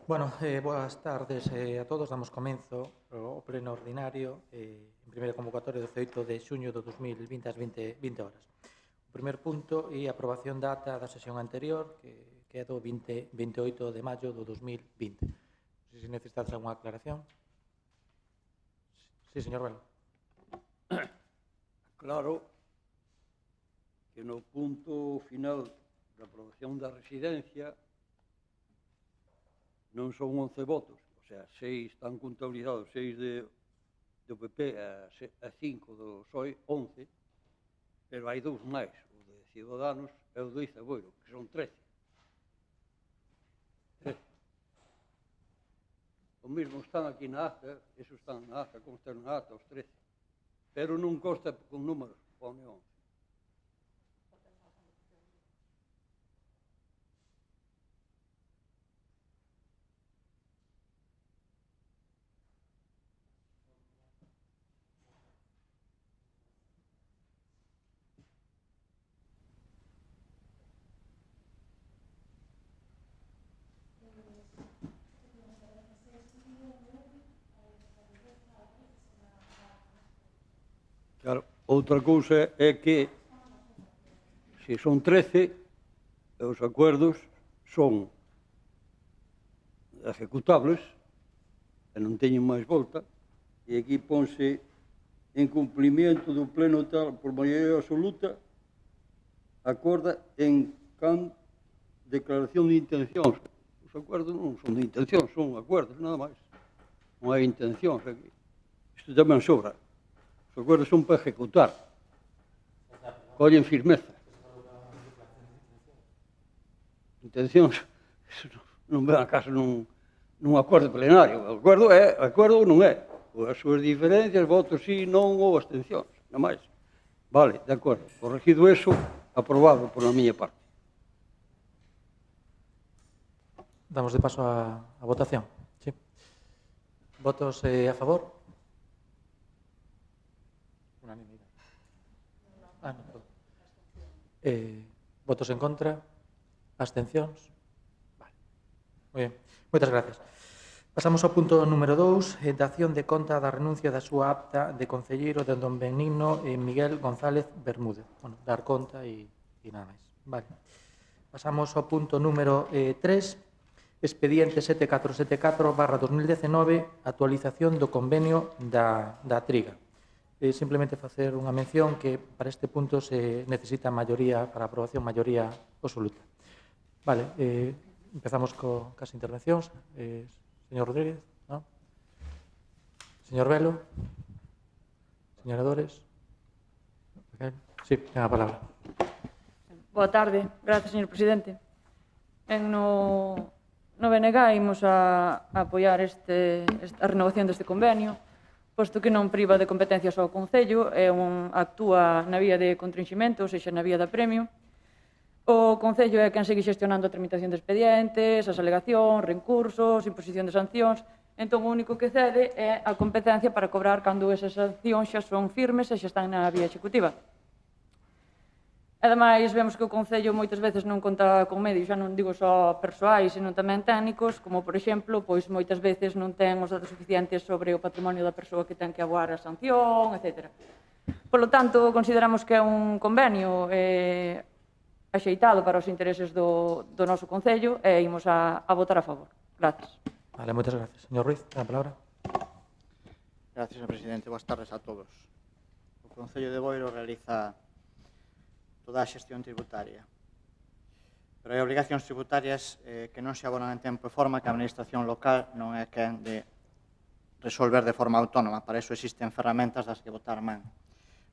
Boas tardes a todos. Damos comenzo ao pleno ordinario en primeira convocatoria do 18 de xuño do 2020 ás 20 horas. O primer punto é a aprobación da ata da sesión anterior, que é do 28 de maio do 2020. Non sei se necesitas alguna aclaración. Sí, señor Velo. Claro que no punto final da aprobación da residencia non son 11 votos, o sea, 6 están contabilizados, 6 do PP a 5 do PSOE, 11, pero hai 2 máis, o de Ciudadanos e o do Izaboiro, que son 13. O mesmo están aquí na acta, esos están na acta, constan na acta, os 13, pero non consta con números, pone 11. Claro, outra cousa é que se son 13, os acordos son ejecutables e non teñen máis volta, e aquí ponse en cumplimento do pleno tal por maioría absoluta, acorda en declaración de intencións. Os acordos non son de intencións, son acordos, nada máis. Non hai intencións aquí. Isto tamén sobra. Os acordos son para ejecutar. Collen firmeza. Intencións, non ven a caso nun acordo plenario. O acordo é, acordo non é. As súas diferencias, votos sí, non ou abstencións, nada máis. Vale, de acordo. Corregido eso, aprobado por a miña parte. Damos de paso a votación. Sí. Votos a favor? Unanimidade. Votos en contra? Abstencións? Vale. Moi ben. Moitas gracias. Pasamos ao punto número 2, dación de conta da renuncia da súa acta de concelleiro de Don Benigno Miguel González Bermúdez. Dar conta e nada máis. Vale. Pasamos ao punto número 3, expediente 7474/2019, actualización do convenio da Triga. Simplemente facer unha mención que para este punto se necesita maioría, para aprobación, maioría absoluta. Vale, empezamos cas intervencións. Señor Rodríguez, ¿no? Señor Velo. Señora Dores. Sí, ten a palabra. Boa tarde. Gracias, señor presidente. No BNG imos a apoiar a renovación deste convenio, posto que non priva de competencias ao Concello, actúa na vía de contrinximento, ou seja, na vía da premio. O Concello é quen segue xestionando a tramitación de expedientes, as alegacións, recursos, imposición de sancións. Entón, o único que cede é a competencia para cobrar cando esas sancións xa son firmes e xa están na vía executiva. Ademais, vemos que o Concello moitas veces non conta con medios, xa non digo só persoais, senón tamén técnicos, como, por exemplo, pois moitas veces non ten os datos suficientes sobre o patrimonio da persoa que ten que aboar a sanción, etc. Por lo tanto, consideramos que é un convenio axeitado para os intereses do noso Concello e imos a votar a favor. Gracias. Vale, moitas gracias. Señor Ruiz, ten a palabra. Gracias, señor presidente. Boas tardes a todos. O Concello de Boiro realiza toda a xestión tributaria, pero hai obligacións tributarias que non se abonan en tempo e forma, que a administración local non é quen de resolver de forma autónoma. Para iso existen ferramentas das que botar man.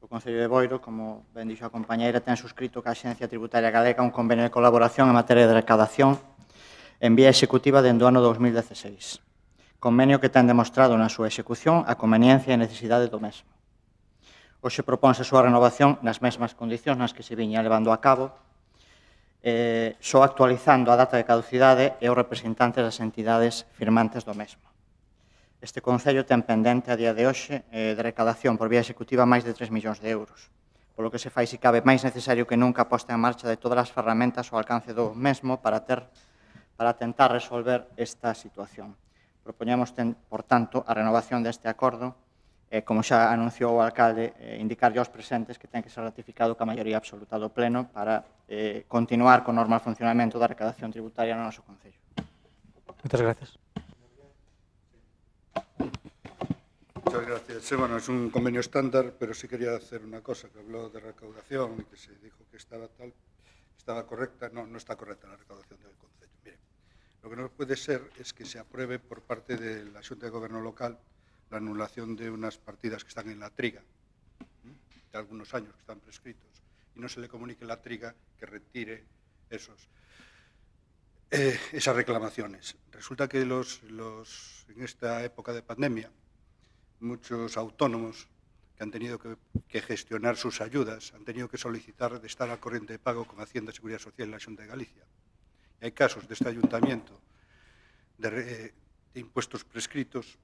O Concello de Boiro, como ben dixo a compañeira, ten suscrito ca Axencia Tributaria Galega un convenio de colaboración en materia de recadación en vía executiva dende o ano 2016. Convenio que ten demostrado na súa execución a conveniencia e necesidade do mesmo. Hoxe propónse a súa renovación nas mesmas condicións nas que se viña levando a cabo, só actualizando a data de caducidade e os representantes das entidades firmantes do mesmo. Este Concello ten pendente a día de hoxe de recadación por vía executiva máis de 3 millóns de euros, polo que se fai, se cabe, máis necesario que nunca a posta en marcha de todas as ferramentas ao alcance do mesmo para ter para tentar resolver esta situación. Propoñemos, por tanto, a renovación deste acordo, como xa anunciou o alcalde, indicarlle aos presentes que ten que ser ratificado ca maioría absoluta do Pleno para continuar co normal funcionamento da recaudación tributaria no noso Concello. Muchas gracias. Muchas gracias. Sí, bueno, es un convenio estándar, pero sí quería hacer una cosa, que habló de recaudación y que se dijo que estaba correcta. No, no está correcta la recaudación del Concello. Mire, lo que no puede ser es que se apruebe por parte de la Xunta de Gobierno local la anulación de unas partidas que están en la triga, de algunos años que están prescritos, y no se le comunique a la triga que retire esas reclamaciones. Resulta que en esta época de pandemia, muchos autónomos que han tenido que gestionar sus ayudas han tenido que solicitar de estar al corriente de pago con Hacienda, Seguridad Social y la Xunta de Galicia. Y hay casos de este ayuntamiento de impuestos prescritos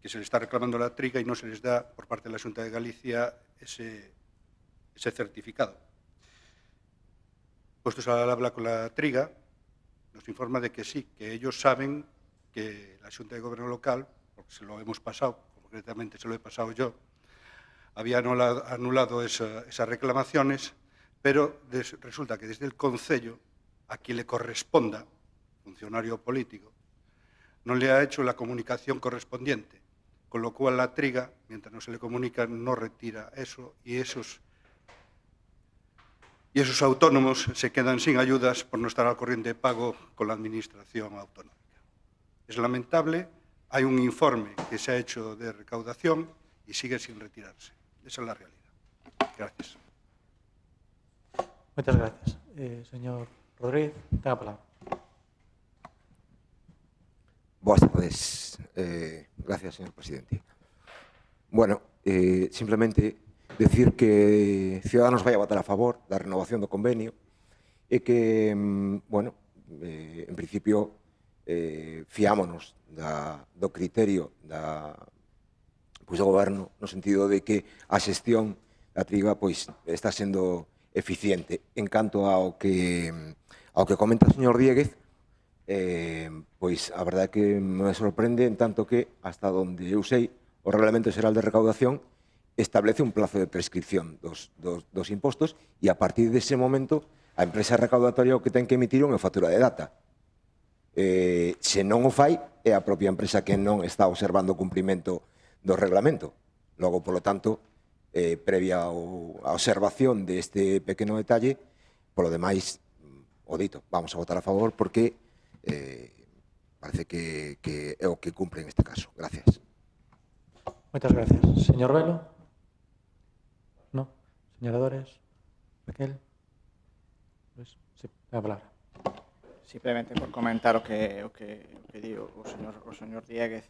que se le está reclamando la triga y no se les da por parte de la Xunta de Galicia ese certificado. Puestos al habla con la triga, nos informa de que sí, que ellos saben que la Xunta de Gobierno local, porque se lo hemos pasado, concretamente se lo he pasado yo, había anulado esas reclamaciones, pero resulta que desde el Concello, a quien le corresponda, funcionario político, no le ha hecho la comunicación correspondiente, con lo cual la triga, mientras no se le comunica, no retira eso y esos autónomos se quedan sin ayudas por no estar al corriente de pago con la administración autonómica. Es lamentable, hay un informe que se ha hecho de recaudación y sigue sin retirarse. Esa es la realidad. Gracias. Muchas gracias. Señor Rodríguez, tenga la palabra. Boas tardes. Gracias, señor presidente. Bueno, simplemente decir que Ciudadanos vai a votar a favor da renovación do convenio e que, bueno, en principio, fiámonos do criterio do goberno no sentido de que a xestión da triga está sendo eficiente. En canto ao que comenta o señor Dieguez, pois a verdade é que me sorprende en tanto que, hasta onde eu sei, o Reglamento Xeral de Recaudación establece un plazo de prescripción dos impostos e a partir dese momento a empresa recaudatoria o que ten que emitir unha factura de data. Se non o fai, é a propia empresa que non está observando o cumprimento do reglamento. Logo, polo tanto, previa a observación deste pequeno detalle, polo demais, o dito, vamos a votar a favor porque parece que é o que cumpre en este caso. Gracias. Muchas gracias. Señor Velo. No. Señora Dores. Raquel. Luis. Sí, ten a palabra. Simplemente por comentar o que di o señor Dieguez,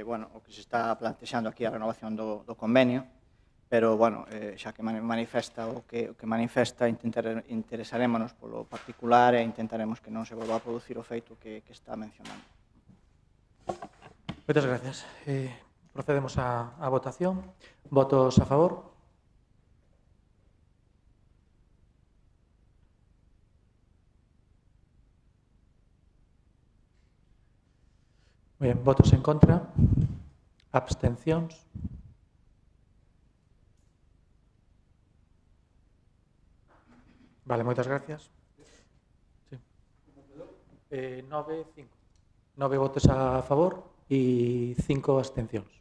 bueno, o que se está plantexando aquí a renovación do convenio, pero, bueno, xa que manifesta o que manifesta, interesarémonos polo particular e intentaremos que non se volva a producir o feito que está mencionando. Muchas gracias. Procedemos a votación. ¿Votos a favor? Muy bien. ¿Votos en contra? ¿Abstencións? Vale, muchas gracias. Sí. 9-5. 9 votos a favor y 5 abstencións.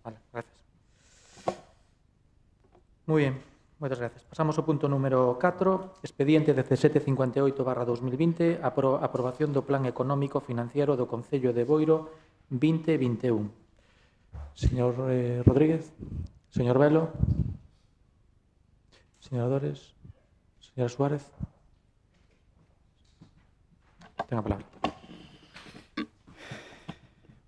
Vale, gracias. Muy bien, muchas gracias. Pasamos ao punto número 4, expediente 1758/2020, aprobación do Plan Económico Financiero do Concello de Boiro 2021. Señor Rodríguez, señor Velo, señora Dores, señora Suárez. Tenga a palabra.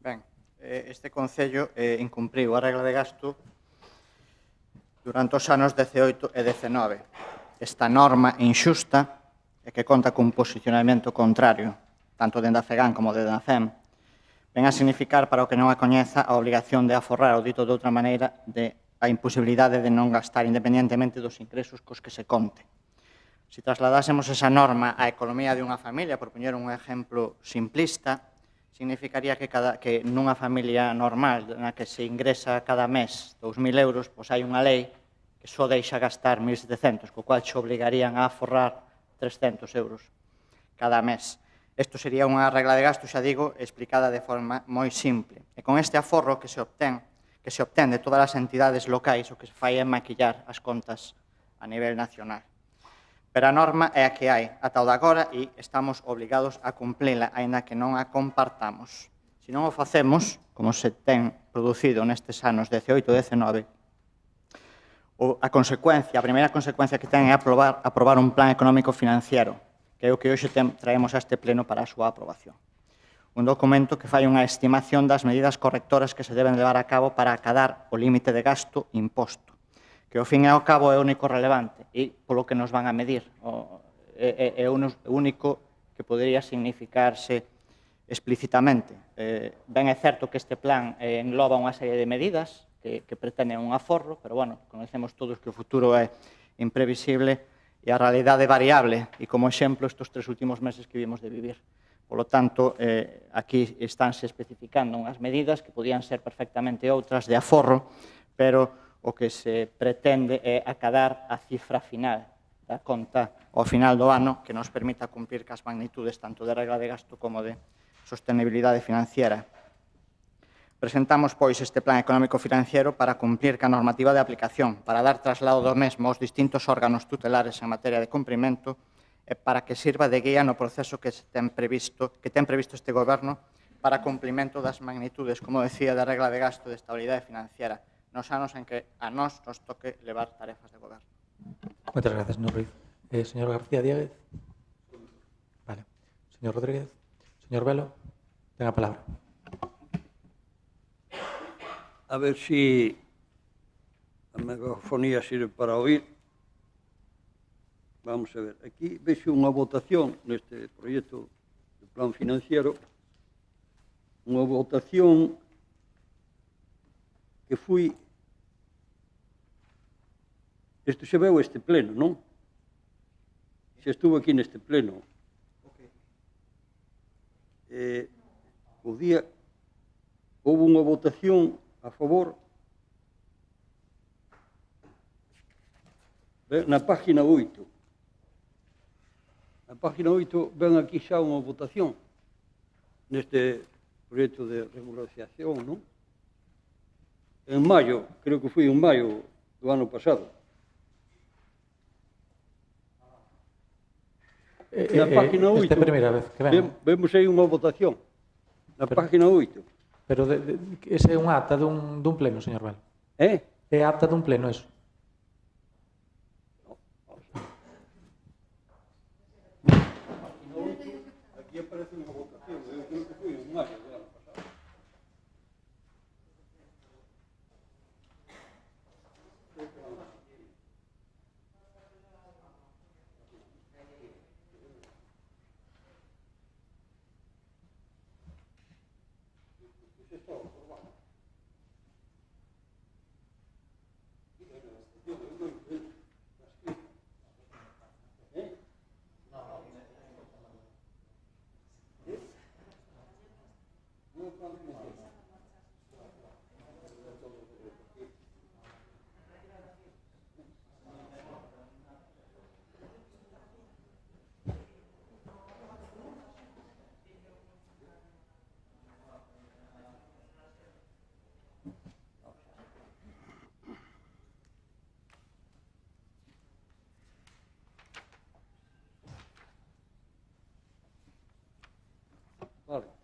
Ben, este Concello incumpriu a regla de gasto durante os anos 18 e 19. Esta norma inxusta e que conta cun posicionamento contrario, tanto dende a FEGAN como dende a FEM, ven a significar, para o que non a coñeza, a obligación de aforrar, ou dito de outra maneira, a imposibilidade de non gastar independentemente dos ingresos cos que se conte. Se trasladásemos esa norma á economía de unha familia, por poñer un exemplo simplista, significaría que nunha familia normal na que se ingresa cada mes 2.000 euros, pois hai unha lei que só deixa gastar 1.700, co cual che obligarían a aforrar 300 euros cada mes. Isto sería unha regla de gasto, xa digo, explicada de forma moi simple. E con este aforro que se obtén de todas as entidades locais, o que se fai é maquillar as contas a nivel nacional. Pero a norma é a que hai ata o de agora e estamos obligados a cumplila, aínda que non a compartamos. Se non o facemos, como se ten producido nestes anos 18 e 19, a primeira consecuencia que ten é aprobar un plan económico financiero, que é o que hoxe traemos a este pleno para a súa aprobación. Un documento que fai unha estimación das medidas correctoras que se deben levar a cabo para acadar o límite de gasto imposto, que ao fin e ao cabo é o único relevante e polo que nos van a medir. É o único que podería significarse explícitamente. Ben é certo que este plan engloba unha serie de medidas que pretenden un aforro, pero, bueno, conocemos todos que o futuro é imprevisible e a realidade é variable, e como exemplo estes 3 últimos meses que vimos de vivir. Por lo tanto, aquí estánse especificando unhas medidas que podían ser perfectamente outras de aforro, pero o que se pretende é acadar a cifra final da conta ao final do ano que nos permita cumprir cas magnitudes tanto de regla de gasto como de sostenibilidade financiera. Presentamos, pois, este plan económico financiero para cumplir ca normativa de aplicación, para dar traslado do mesmo aos distintos órganos tutelares en materia de cumprimento e para que sirva de guía no proceso que ten previsto este Goberno para cumprimento das magnitudes, como decía, da regla de gasto de estabilidade financiera, nos anos en que a nós nos toque levar tarefas de goberno. Muchas gracias, señor Ruiz. Señor García Díaz. Vale. Señor Rodríguez. Señor Velo, tenga palabra. A ver si a megafonía sirve para oír. Vamos a ver. Aquí vexo unha votación neste proxecto de plan financiero, unha votación que fui... Isto se veu este pleno, non? Se estuvo aquí neste pleno. O día houve unha votación a favor na página 8. Na página 8 ven aquí xa unha votación neste proxecto de regularización, non? En maio, creo que foi en maio do ano pasado. Na página 8, esta é a primeira vez que ven. Vemos aí unha votación na página 8. Pero ese é un acta dun pleno, señor Val. É acta dun pleno, eso. Aquí aparece unha votación, eu creo que foi en maio do ano pasado.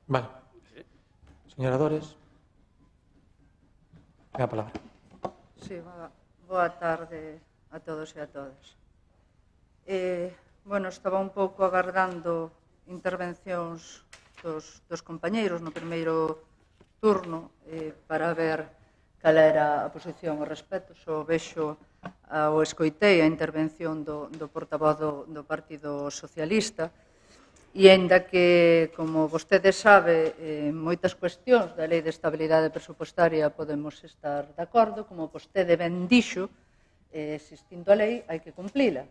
Vale. Señora Dores, ten a palabra. Sí, boa tarde a todos e a todas. Bueno, estaba un pouco agardando intervencións dos compañeiros no primeiro turno para ver cal era a posición ao respecto. Só vexo ou escoitei a intervención do portavoz do Partido Socialista. E ainda que, como vostede sabe, moitas cuestións da Lei de Estabilidade Presupuestaria podemos estar de acordo, como vostede ben dixo, existindo a lei, hai que cumplila.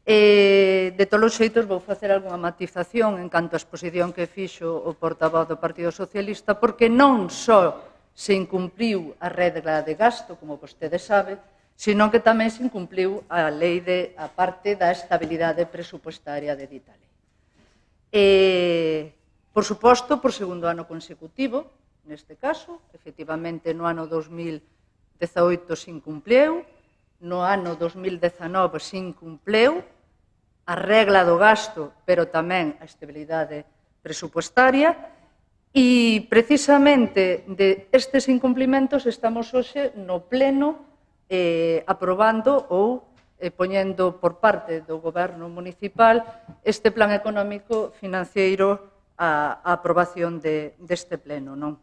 De todos os xeitos, vou facer algunha matización en canto á exposición que fixo o portavoz do Partido Socialista, porque non só se incumpriu a regla de gasto, como vostede sabe, sino que tamén se incumpliu a lei a parte da estabilidade presupuestaria de dita lei. Por suposto, por segundo ano consecutivo, neste caso, efectivamente no ano 2018 se incumpleu, no ano 2019 se incumpleu a regla do gasto, pero tamén a estabilidade presupuestaria, e precisamente de estes incumplimentos estamos hoxe no pleno aprobando ou poñendo por parte do Goberno municipal este plan económico financiero a aprobación deste pleno, non?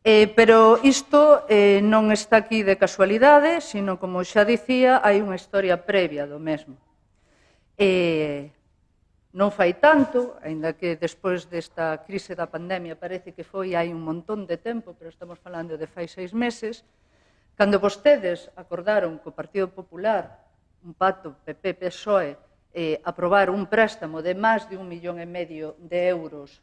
Pero isto non está aquí de casualidade, sino, como xa dicía, hai unha historia previa do mesmo. Non fai tanto, aínda que despois desta crise da pandemia parece que foi hai un montón de tempo, pero estamos falando de fai 6 meses, cando vostedes acordaron co Partido Popular un pacto PP-PSOE aprobar un préstamo de máis de 1,5 millón de euros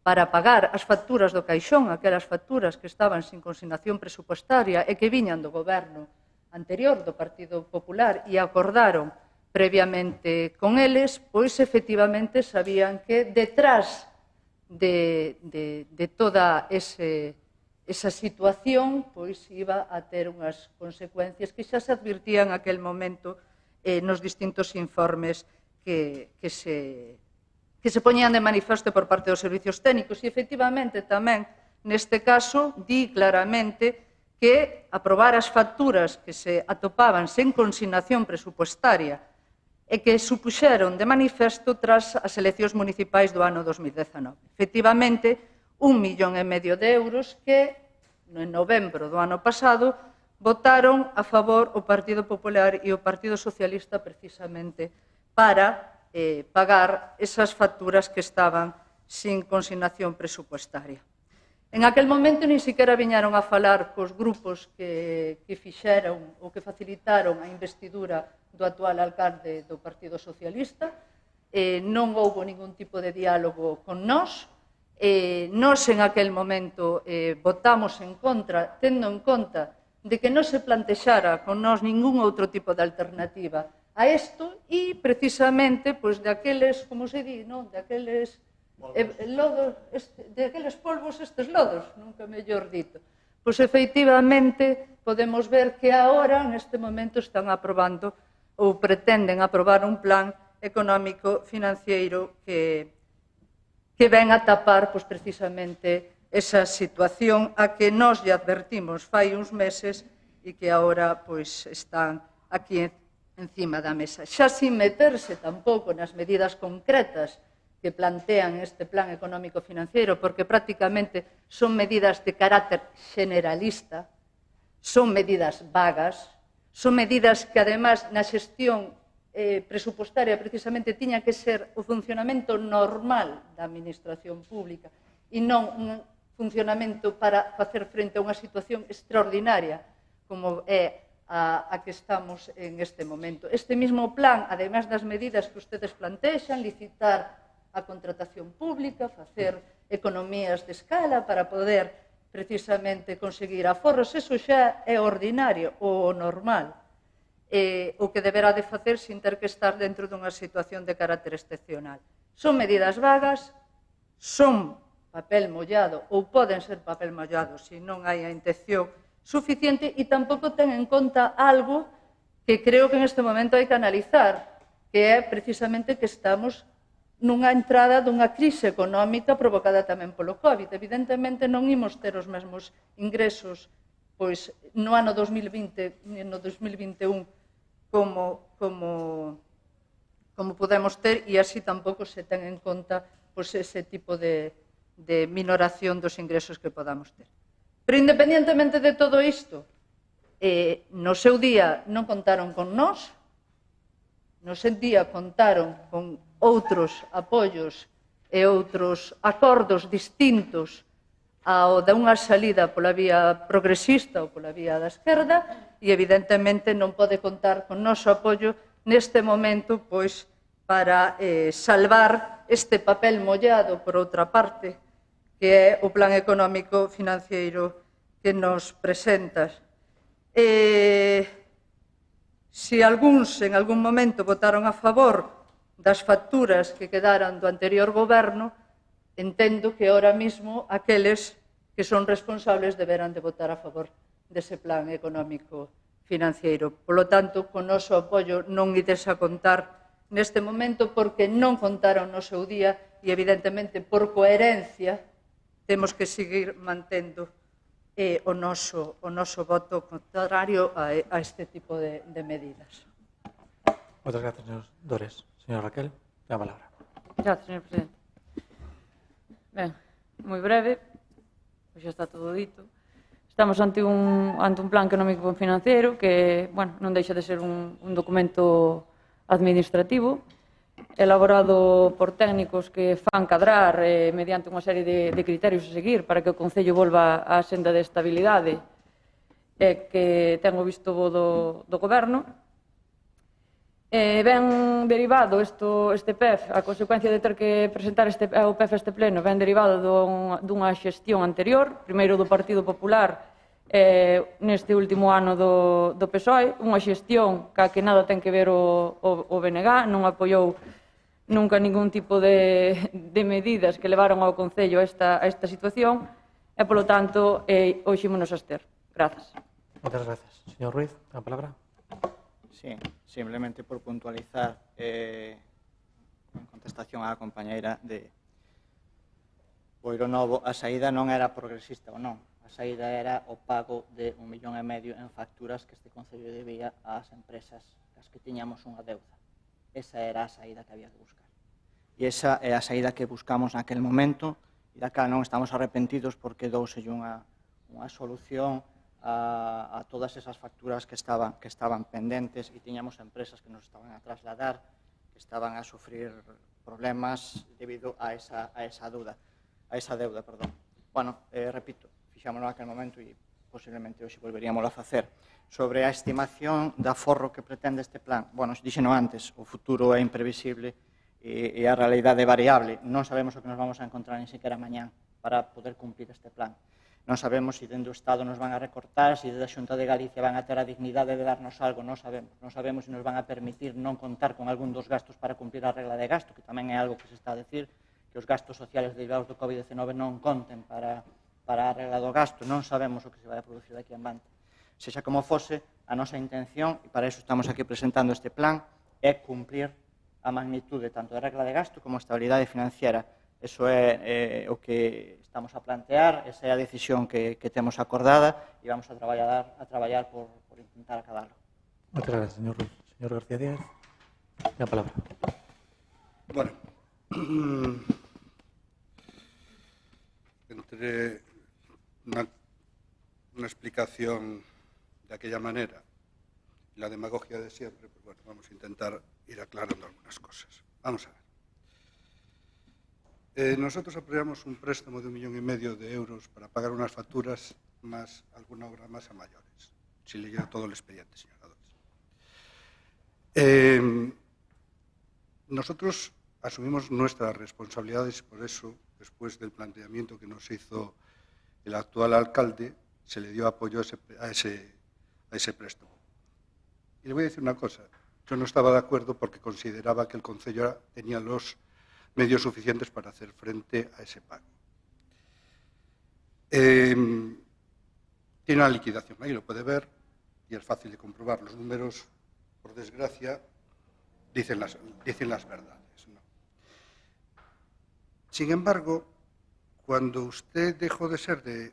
para pagar as facturas do caixón, aquelas facturas que estaban sin consignación presupuestaria e que viñan do goberno anterior do Partido Popular e acordaron previamente con eles, pois efectivamente sabían que detrás de toda esa situación pois iba a ter unhas consecuencias que xa se advirtían aquel momento nos distintos informes que se poñían de manifesto por parte dos servicios técnicos e efectivamente tamén neste caso di claramente que aprobar as facturas que se atopaban sen consignación presupuestaria e que supuxeron de manifesto tras as eleccións municipais do ano 2019. Efectivamente, 1,5 millón de euros que, en novembro do ano pasado, votaron a favor o Partido Popular e o Partido Socialista precisamente para pagar esas facturas que estaban sin consignación presupuestaria. En aquel momento nin siquiera viñaron a falar cos grupos que fixeron ou que facilitaron a investidura do actual alcalde do Partido Socialista. Non houbo ningún tipo de diálogo con nós. Nós en aquel momento votamos en contra, tendo en conta de que non se plantexara con nós ningún outro tipo de alternativa a isto e precisamente de aqueles, como se di, de aqueles lodos, de aqueles polvos estes lodos, nunca mellor dito. Pois efectivamente podemos ver que agora, neste momento, están aprobando ou pretenden aprobar un plan económico financiero que ven a tapar precisamente esa situación a que nós lle advertimos fai uns meses e que agora están aquí encima da mesa. Xa sin meterse tampouco nas medidas concretas que plantean este plan económico financiero, porque prácticamente son medidas de carácter generalista, son medidas vagas, son medidas que, además, na xestión presupuestaria precisamente tiña que ser o funcionamento normal da administración pública e non un funcionamento para facer frente a unha situación extraordinaria como é a que estamos en este momento. Este mismo plan, además das medidas que ustedes plantexan, licitar a contratación pública, facer economías de escala para poder precisamente conseguir aforros, eso xa é ordinario ou normal, o que deberá de facer sin ter que estar dentro dunha situación de carácter excepcional. Son medidas vagas, son papel mollado ou poden ser papel mollado se non hai a intención suficiente e tampouco ten en conta algo que creo que en este momento hai que analizar, que é precisamente que estamos nunha entrada dunha crise económica provocada tamén polo COVID. Evidentemente non imos ter os mesmos ingresos no ano 2020 e no 2021 como podemos ter e así tampouco se ten en conta ese tipo de minoración dos ingresos que podamos ter. Pero independentemente de todo isto, no seu día non contaron con nós, no seu día contaron con outros apoios e outros acordos distintos ao de unha salida pola vía progresista ou pola vía da esquerda e evidentemente non pode contar con noso apoio neste momento, pois, para salvar este papel mollado, por outra parte, que é o plan económico financiero que nos presentas. Se algúns en algún momento votaron a favor das facturas que quedaran do anterior goberno, entendo que ahora mismo aqueles que son responsables deberán de votar a favor dese plan económico financiero. Por lo tanto, con noso apoio non ides a contar neste momento porque non contaron no seu día e, evidentemente, por coherencia, temos que seguir mantendo o noso voto contrario a este tipo de medidas. Moitas gracias, señor Dores. Señora Raquel, ten a palabra. Gracias, señor presidente. Ben, moi breve, pois xa está todo dito. Estamos ante un plan económico financiero que, bueno, non deixa de ser un documento administrativo elaborado por técnicos que fan cadrar mediante unha serie de criterios a seguir para que o Concello volva á senda de estabilidade que ten o visto bo do Goberno. Ben derivado este PEF, a consecuencia de ter que presentar o PEF a este pleno, ben derivado dunha xestión anterior, primeiro do Partido Popular, neste último ano do PSOE, unha xestión ca que nada ten que ver o BNG, non apoiou nunca ningún tipo de medidas que levaron ao Concello a esta situación e, polo tanto, hoxe ímonos a abster. Grazas. Moitas gracias. Señor Ruiz, ten a palabra. Sí, simplemente por puntualizar en contestación á compañeira de Boiro Novo, a saída non era progresista ou non. A saída era o pago de 1,5 millón en facturas que este Concello debía ás empresas as que tiñamos unha deuda. Esa era a saída que había que buscar. E esa é a saída que buscamos naquel momento e da cal non estamos arrepentidos porque douselle unha solución a todas esas facturas que estaban pendentes e tiñamos empresas que nos estaban a trasladar, que estaban a sufrir problemas debido a esa deuda. Bueno, repito, fixámonos naquel momento e posiblemente hoxe volveríamos a facer. Sobre a estimación da aforro que pretende este plan, bueno, dixeno antes, o futuro é imprevisible e a realidade é variable. Non sabemos o que nos vamos a encontrar ni sequera mañán para poder cumplir este plan. Non sabemos se dentro do Estado nos van a recortar, se desde a Xunta de Galicia van a ter a dignidade de darnos algo, non sabemos. Non sabemos se nos van a permitir non contar con algún dos gastos para cumplir a regla de gasto, que tamén é algo que se está a decir, que os gastos sociales derivados do COVID-19 non conten para a regla do gasto. Non sabemos o que se vai a producir daqui en vante. Sexa como fose, a nosa intención, e para iso estamos aquí presentando este plan, é cumplir a magnitude tanto da regla de gasto como a estabilidade financiera. Eso é o que estamos a plantear, esa é a decisión que temos acordada e vamos a traballar por intentar acadalo. Moitas gracias, señor Ruiz. Señor García Díaz, ten a palabra. Bueno, entre una explicación de aquella manera y la demagogia de siempre, pues bueno, vamos a intentar ir aclarando algunas cosas. Vamos a ver. Nosotros apoyamos un préstamo de 1,5 millón de euros para pagar unas facturas más alguna obra más a mayores. Si leyera todo el expediente, señora Dores. Nosotros asumimos nuestras responsabilidades y por eso, después del planteamiento que nos hizo el actual alcalde, se le dio apoyo a ese préstamo. Y le voy a decir una cosa. Yo no estaba de acuerdo porque consideraba que el Concello tenía los medios suficientes para hacer frente a ese pago. Tiene una liquidación, ahí lo puede ver, y es fácil de comprobar. Los números, por desgracia, dicen las verdades, ¿no? Sin embargo, cuando usted dejó de ser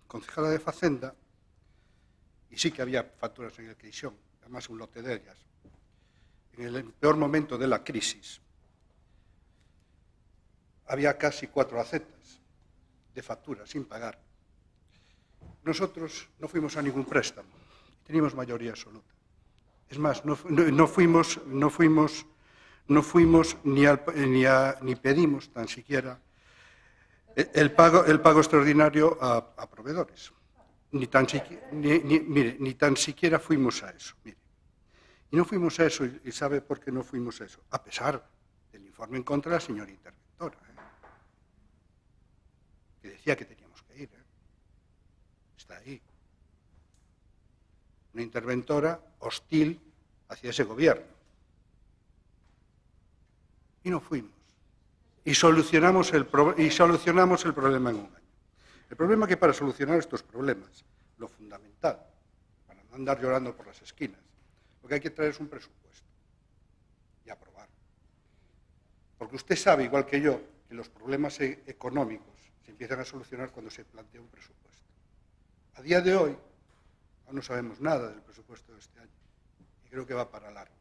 concejala de Facenda, y sí que había facturas en el Queixón, además un lote de ellas, en el peor momento de la crisis, había casi 4 acetas de facturas sin pagar. Nosotros no fuimos a ningún préstamo, teníamos mayoría absoluta. Es más, no fuimos ni pedimos tan siquiera el pago extraordinario a proveedores. Ni tan siquiera fuimos a eso. Mire. Y no fuimos a eso, y ¿sabe por qué no fuimos a eso? A pesar del informe en contra de la señora interventora, que decía que teníamos que ir. Está ahí. Una interventora hostil hacia ese gobierno. Y no fuimos. Y solucionamos el problema en un año. El problema es que para solucionar estos problemas, lo fundamental, para no andar llorando por las esquinas, lo que hay que traer es un presupuesto y aprobar. Porque usted sabe, igual que yo, que los problemas económicos se empiezan a solucionar cuando se plantea un presupuesto. A día de hoy, aún no sabemos nada del presupuesto de este año y creo que va para largo.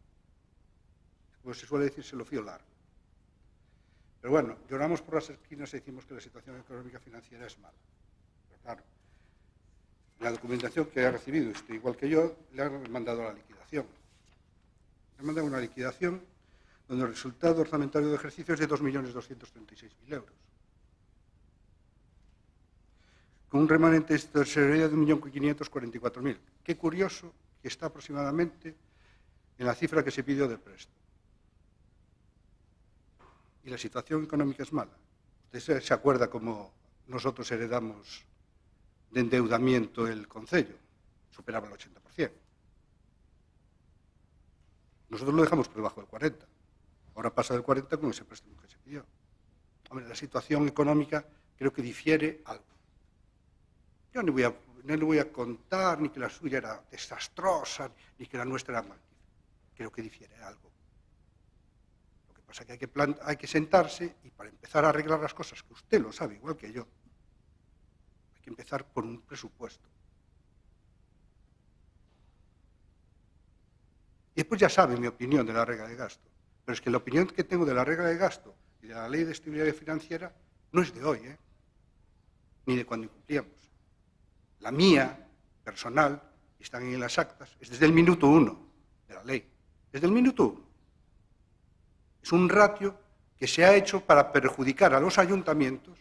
Como se suele decir, se lo fío largo. Pero bueno, lloramos por las esquinas y decimos que la situación económica financiera es mala. Pero claro, la documentación que ha recibido, usted igual que yo, le han mandado la liquidación. Le han mandado una liquidación donde el resultado orçamentario de ejercicio es de 2.236.000 euros. Con un remanente de tesorería de 1.544.000. Qué curioso que está aproximadamente en la cifra que se pidió de préstamo. Y la situación económica es mala. Usted se acuerda cómo nosotros heredamos de endeudamiento el concello. Superaba el 80%. Nosotros lo dejamos por debajo del 40%. Ahora pasa del 40% con ese préstamo que se pidió. Hombre, la situación económica creo que difiere algo. Yo no le voy a contar ni que la suya era desastrosa, ni que la nuestra era magnífica. Creo que difiere algo. Lo que pasa es que hay que sentarse y para empezar a arreglar las cosas, que usted lo sabe igual que yo, hay que empezar por un presupuesto. Y después ya sabe mi opinión de la regla de gasto. Pero es que la opinión que tengo de la regla de gasto y de la ley de estabilidad financiera no es de hoy, ni de cuando incumplíamos. La mía, personal, y están en las actas, es desde el minuto 1 de la ley. Desde el minuto 1. Es un ratio que se ha hecho para perjudicar a los ayuntamientos,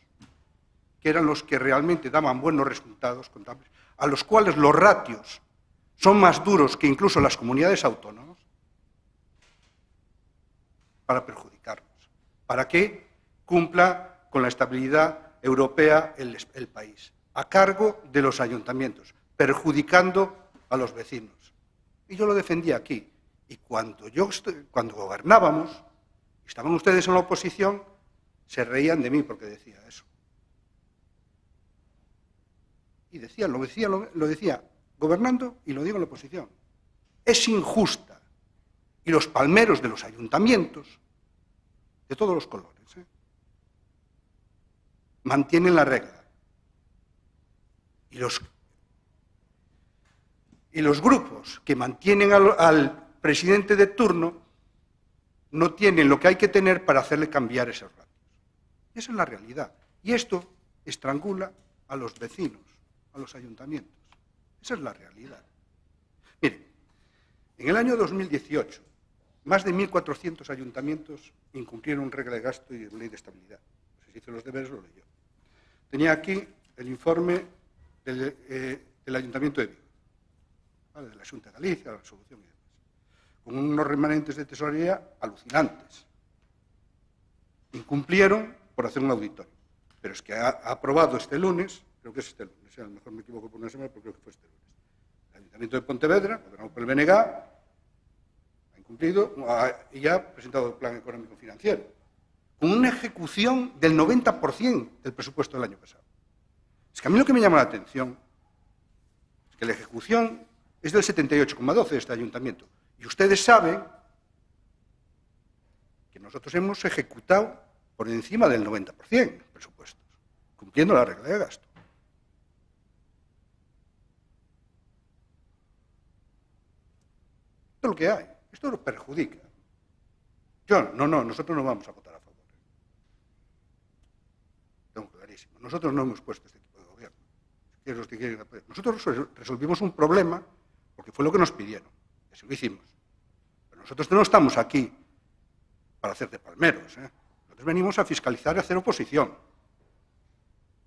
que eran los que realmente daban buenos resultados contables, a los cuales los ratios son más duros que incluso las comunidades autónomas, para perjudicarnos, para que cumpla con la estabilidad europea el país, a cargo de los ayuntamientos, perjudicando a los vecinos. Y yo lo defendía aquí. Y cuando gobernábamos, estaban ustedes en la oposición, se reían de mí porque decía eso. Y lo decía gobernando y lo digo en la oposición. Es injusta. Y los palmeros de los ayuntamientos, de todos los colores, mantienen la regla. Y los grupos que mantienen al presidente de turno no tienen lo que hay que tener para hacerle cambiar esos ratios. Y esa es la realidad. Y esto estrangula a los vecinos, a los ayuntamientos. Esa es la realidad. Miren, en el año 2018, más de 1.400 ayuntamientos incumplieron regla de gasto y ley de estabilidad. No sé si hizo los deberes, lo leyó. Tenía aquí el informe del Ayuntamiento de Vigo, ¿vale? De la Xunta de Galicia, la resolución y demás, con unos remanentes de tesorería alucinantes. Incumplieron por hacer un auditorio. Pero es que ha aprobado este lunes, creo que es este lunes, a lo mejor me equivoco por una semana, pero creo que fue este lunes, el Ayuntamiento de Pontevedra, gobernado por el BNG, ha incumplido y ya ha presentado el Plan Económico Financiero, con una ejecución del 90% del presupuesto del año pasado. Es que a mí lo que me llama la atención es que la ejecución es del 78,12% de este ayuntamiento. Y ustedes saben que nosotros hemos ejecutado por encima del 90% de presupuestos, cumpliendo la regla de gasto. Esto es lo que hay. Esto lo perjudica. Nosotros no vamos a votar a favor. Tengo clarísimo. Nosotros no hemos puesto este tipo de gobierno. ¿Qué es lo que quieren apoyar? Nosotros resolvimos un problema porque fue lo que nos pidieron. Así lo hicimos. Pero nosotros no estamos aquí para hacer de palmeros. Nosotros venimos a fiscalizar y a hacer oposición.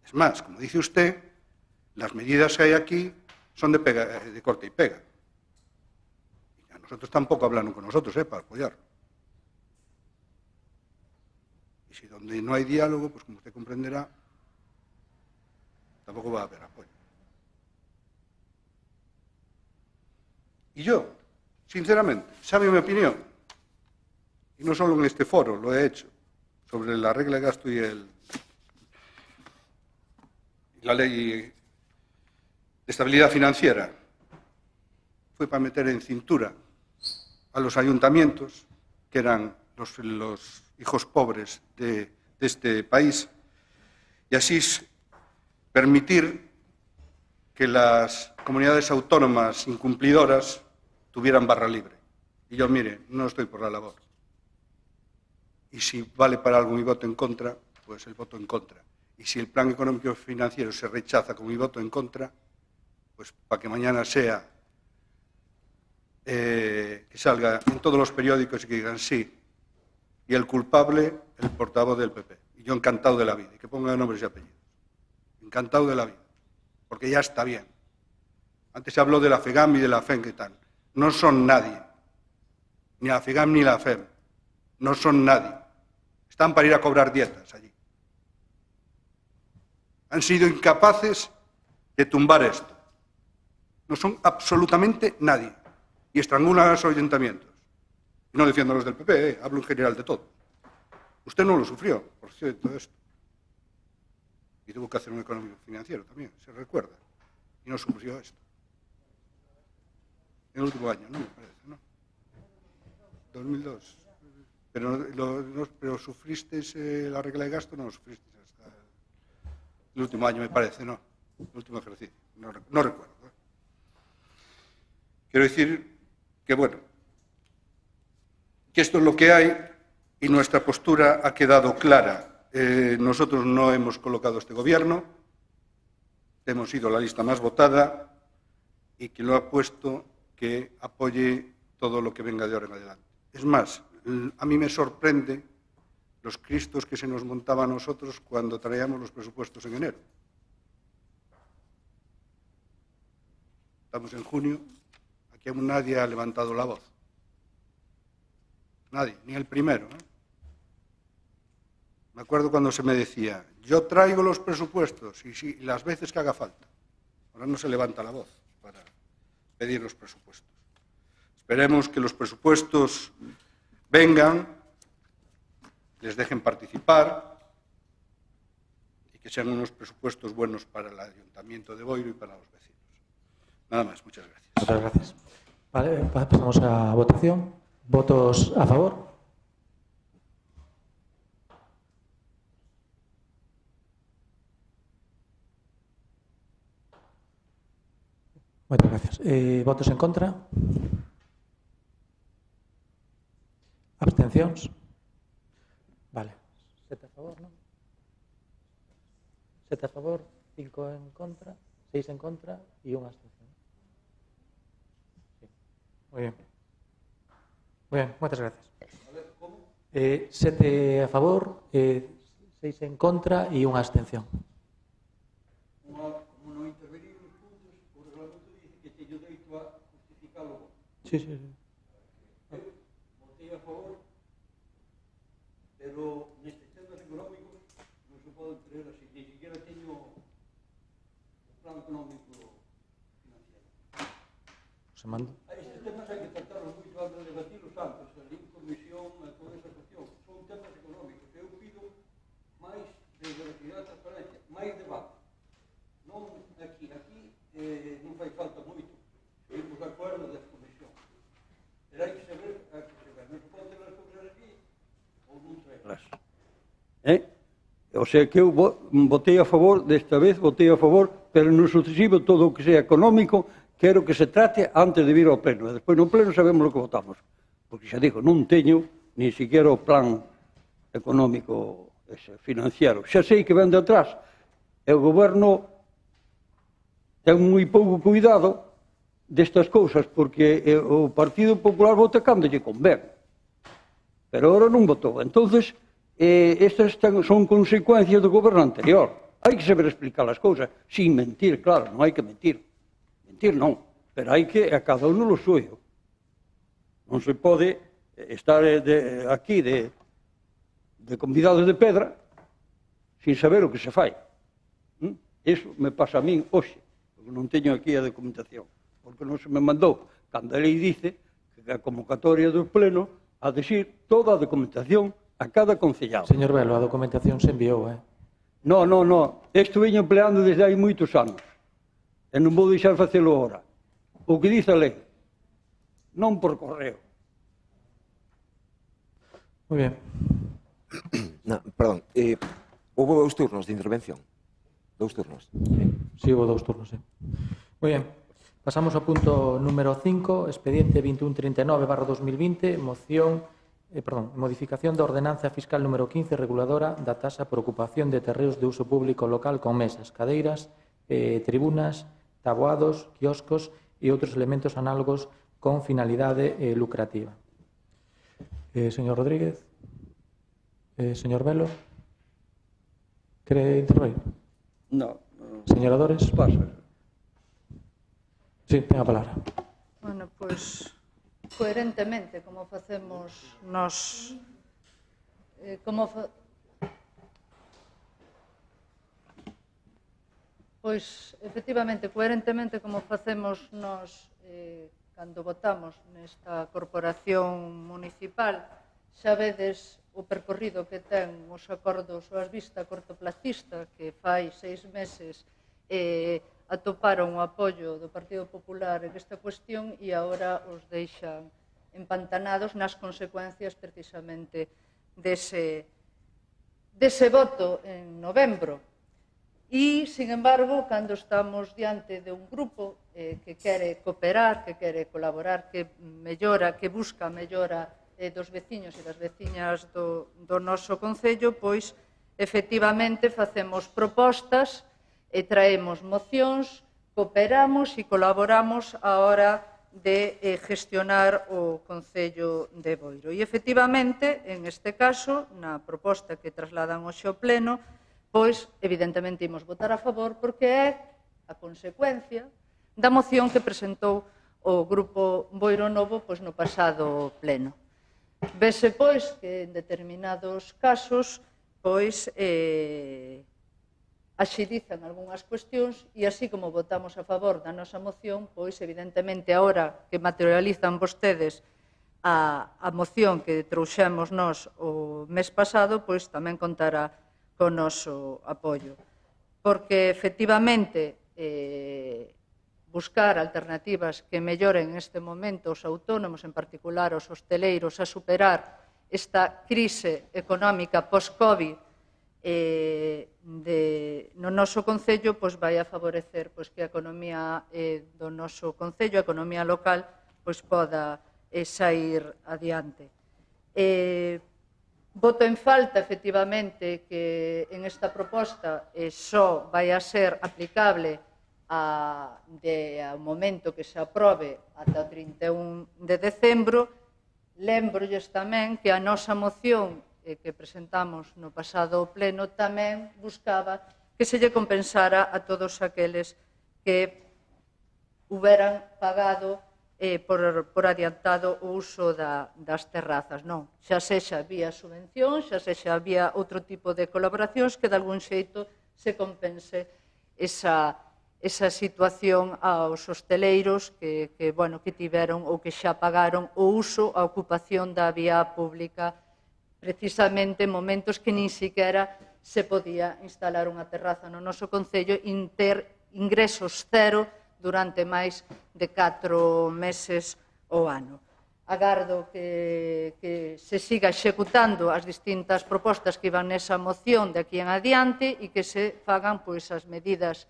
Es más, como dice usted, las medidas que hay aquí son de corte y pega. nosotros tampoco hablaron con nosotros para apoyarlo. Y si donde no hay diálogo, pues como usted comprenderá, tampoco va a haber apoyo. Y yo, sinceramente, ¿sabe mi opinión? Y no solo en este foro, lo he hecho, sobre la regla de gasto y la ley de estabilidad financiera. Fue para meter en cintura a los ayuntamientos, que eran los hijos pobres de este país, y así permitir que las comunidades autónomas incumplidoras tuvieran barra libre. Y yo, mire, no estoy por la labor. Y si vale para algo mi voto en contra, pues el voto en contra. Y si el plan económico financiero se rechaza con mi voto en contra, pues para que mañana sea que salga en todos los periódicos y que digan sí. Y el culpable, el portavoz del PP. Y yo encantado de la vida. Y que pongan nombres y apellidos. Encantado de la vida. Porque ya está bien. Antes se habló de la FEGAM y de la FEM, ¿qué tal? No son nadie. Ni la FEGAM ni la FEM. No son nadie. Están para ir a cobrar dietas allí. Han sido incapaces de tumbar esto. No son absolutamente nadie. Y estrangulan a los ayuntamientos. Y no defiendo a los del PP, hablo en general de todo. Usted no lo sufrió, por cierto, esto. Y tuvo que hacer un económico financiero también, se recuerda. Y no sufrió esto. En el último año, ¿no? Me parece, ¿no? 2002. Pero sufriste la regla de gasto, no lo sufriste hasta el último año, me parece, ¿no? El último ejercicio, no recuerdo. Quiero decir que, bueno, que esto es lo que hay y nuestra postura ha quedado clara. Nosotros no hemos colocado este gobierno, hemos sido la lista más votada y que lo ha puesto que apoye todo lo que venga de ahora en adelante. Es más, a mí me sorprende los cristos que se nos montaban a nosotros cuando traíamos los presupuestos en enero. Estamos en junio, aquí aún nadie ha levantado la voz. Nadie, ni el primero. Me acuerdo cuando se me decía, yo traigo los presupuestos y las veces que haga falta. Ahora no se levanta la voz para pedir los presupuestos. Esperemos que los presupuestos vengan, les dejen participar y que sean unos presupuestos buenos para el Ayuntamiento de Boiro y para los vecinos. Nada más, muchas gracias. Muchas gracias. Vale, pasamos a votación. ¿Votos a favor? Muchas gracias. ¿Votos en contra? ¿Abstencións? Vale. 7 a favor, ¿no? 7 a favor, 5 en contra, 6 en contra y 1 abstención. Sí. Muy bien. Muy bien, muchas gracias. 7 a favor, 6 en contra y 1 abstención. Como non intervenir nos puntos, o reglamento dice que teño dereito a justificalo. Sí, sí, sí. Eu votei a favor, pero nestes temas económicos non se pode creer así. Ni siquiera teño o plan económico financiero. Se manda. Estes temas hai que tratarlos moito antes de debatirlos antes, ali en comisión, toda esa cuestión. Son temas económicos. Eu pido máis de veracidade e transparencia, máis debate. Non aquí non fai falta moito. Seguimos de acordo das comisións. Pero hai que saber a que se ve. Non se pode ter as cousas aquí ou non traerlas. O sea que eu votei a favor, desta vez votei a favor, pero no sucesivo todo o que sea económico quero que se trate antes de vir ao pleno. E despois no pleno sabemos o que votamos. Porque xa digo, non teño ni siquiera o plan económico financiero. Xa sei que ven de atrás. E o goberno ten moi pouco cuidado destas cousas, porque o Partido Popular vota cando lle convén. Pero agora non votou. Entonces, estas son consecuencias do goberno anterior. Hai que saber explicar as cousas, sin mentir, claro, non hai que mentir. Mentir non, pero hai que a cada uno lo suyo. Non se pode estar aquí de convidados de pedra sin saber o que se fai. Iso me pasa a min hoxe, porque non teño aquí a documentación, porque non se me mandou, cando a lei dice que a convocatoria do pleno ha de xir toda a documentación a cada concellado. Señor Velo, a documentación se enviou, No. Isto veño empleando desde hai moitos anos. E non vou deixar facelo ahora. O que dice a lei. Non por correo. Moi ben. No, perdón, houve 2 turnos de intervención. 2 turnos. Sí, houve 2 turnos, Moi ben. Pasamos ao punto número 5, expediente 2139/2020, modificación da ordenanza fiscal número 15 reguladora da taxa por ocupación de terreos de uso público local con mesas, cadeiras, tribunas, taboados, quioscos e outros elementos análogos con finalidade lucrativa. Señor Rodríguez, señor Velo, quere interroir? No. Señora Dores? Pasa. Sí, ten a palabra. Bueno, pois, coherentemente, como facemos nos... Pois, efectivamente, coherentemente, como facemos nos cando votamos nesta corporación municipal, xa vedes o percorrido que ten os acordos ou as vistas cortoplacista que fai 6 meses atoparon o apoio do Partido Popular en esta cuestión e agora os deixan empantanados nas consecuencias precisamente dese voto en novembro. E, sin embargo, cando estamos diante de un grupo que quere cooperar, que quere colaborar, que mellora, que busca a mellora dos veciños e das veciñas do noso concello, pois, efectivamente, facemos propostas e traemos mocións, cooperamos e colaboramos á hora de gestionar o Concello de Boiro. E, efectivamente, en este caso, na proposta que trasladan hoxe ao Pleno, pois, evidentemente, imos votar a favor porque é a consecuencia da moción que presentou o Grupo Boiro Novo pois, no pasado Pleno. Vese, pois, que en determinados casos pois, axilizan algunhas cuestións e así como votamos a favor da nosa moción, pois, evidentemente, agora que materializan vostedes a moción que trouxemos nós o mes pasado, pois tamén contará co noso apoio. Porque, efectivamente, buscar alternativas que melloren neste momento os autónomos, en particular os hosteleiros, a superar esta crise económica post-Covid no noso Concello, pois vai a favorecer que a economía do noso Concello, a economía local, pois poda sair adiante. Voto en falta, efectivamente, que en esta proposta só vai a ser aplicable ao momento que se aprobe ata o 31 de decembro. Lembrolles tamén que a nosa moción que presentamos no pasado pleno tamén buscaba que se lle compensara a todos aqueles que hubieran pagado por adiantado o uso das terrazas. Non, xa sexa vía subvención, xa sexa vía outro tipo de colaboracións que de algún xeito se compense esa situación aos hosteleiros que tiveron ou que xa pagaron o uso, a ocupación da vía pública precisamente en momentos que nin siquiera se podía instalar unha terraza no noso Concello e ter ingresos cero durante máis de 4 meses ao ano. Agardo que se siga executando as distintas propostas que iban nesa moción de aquí en adiante e que se fagan as medidas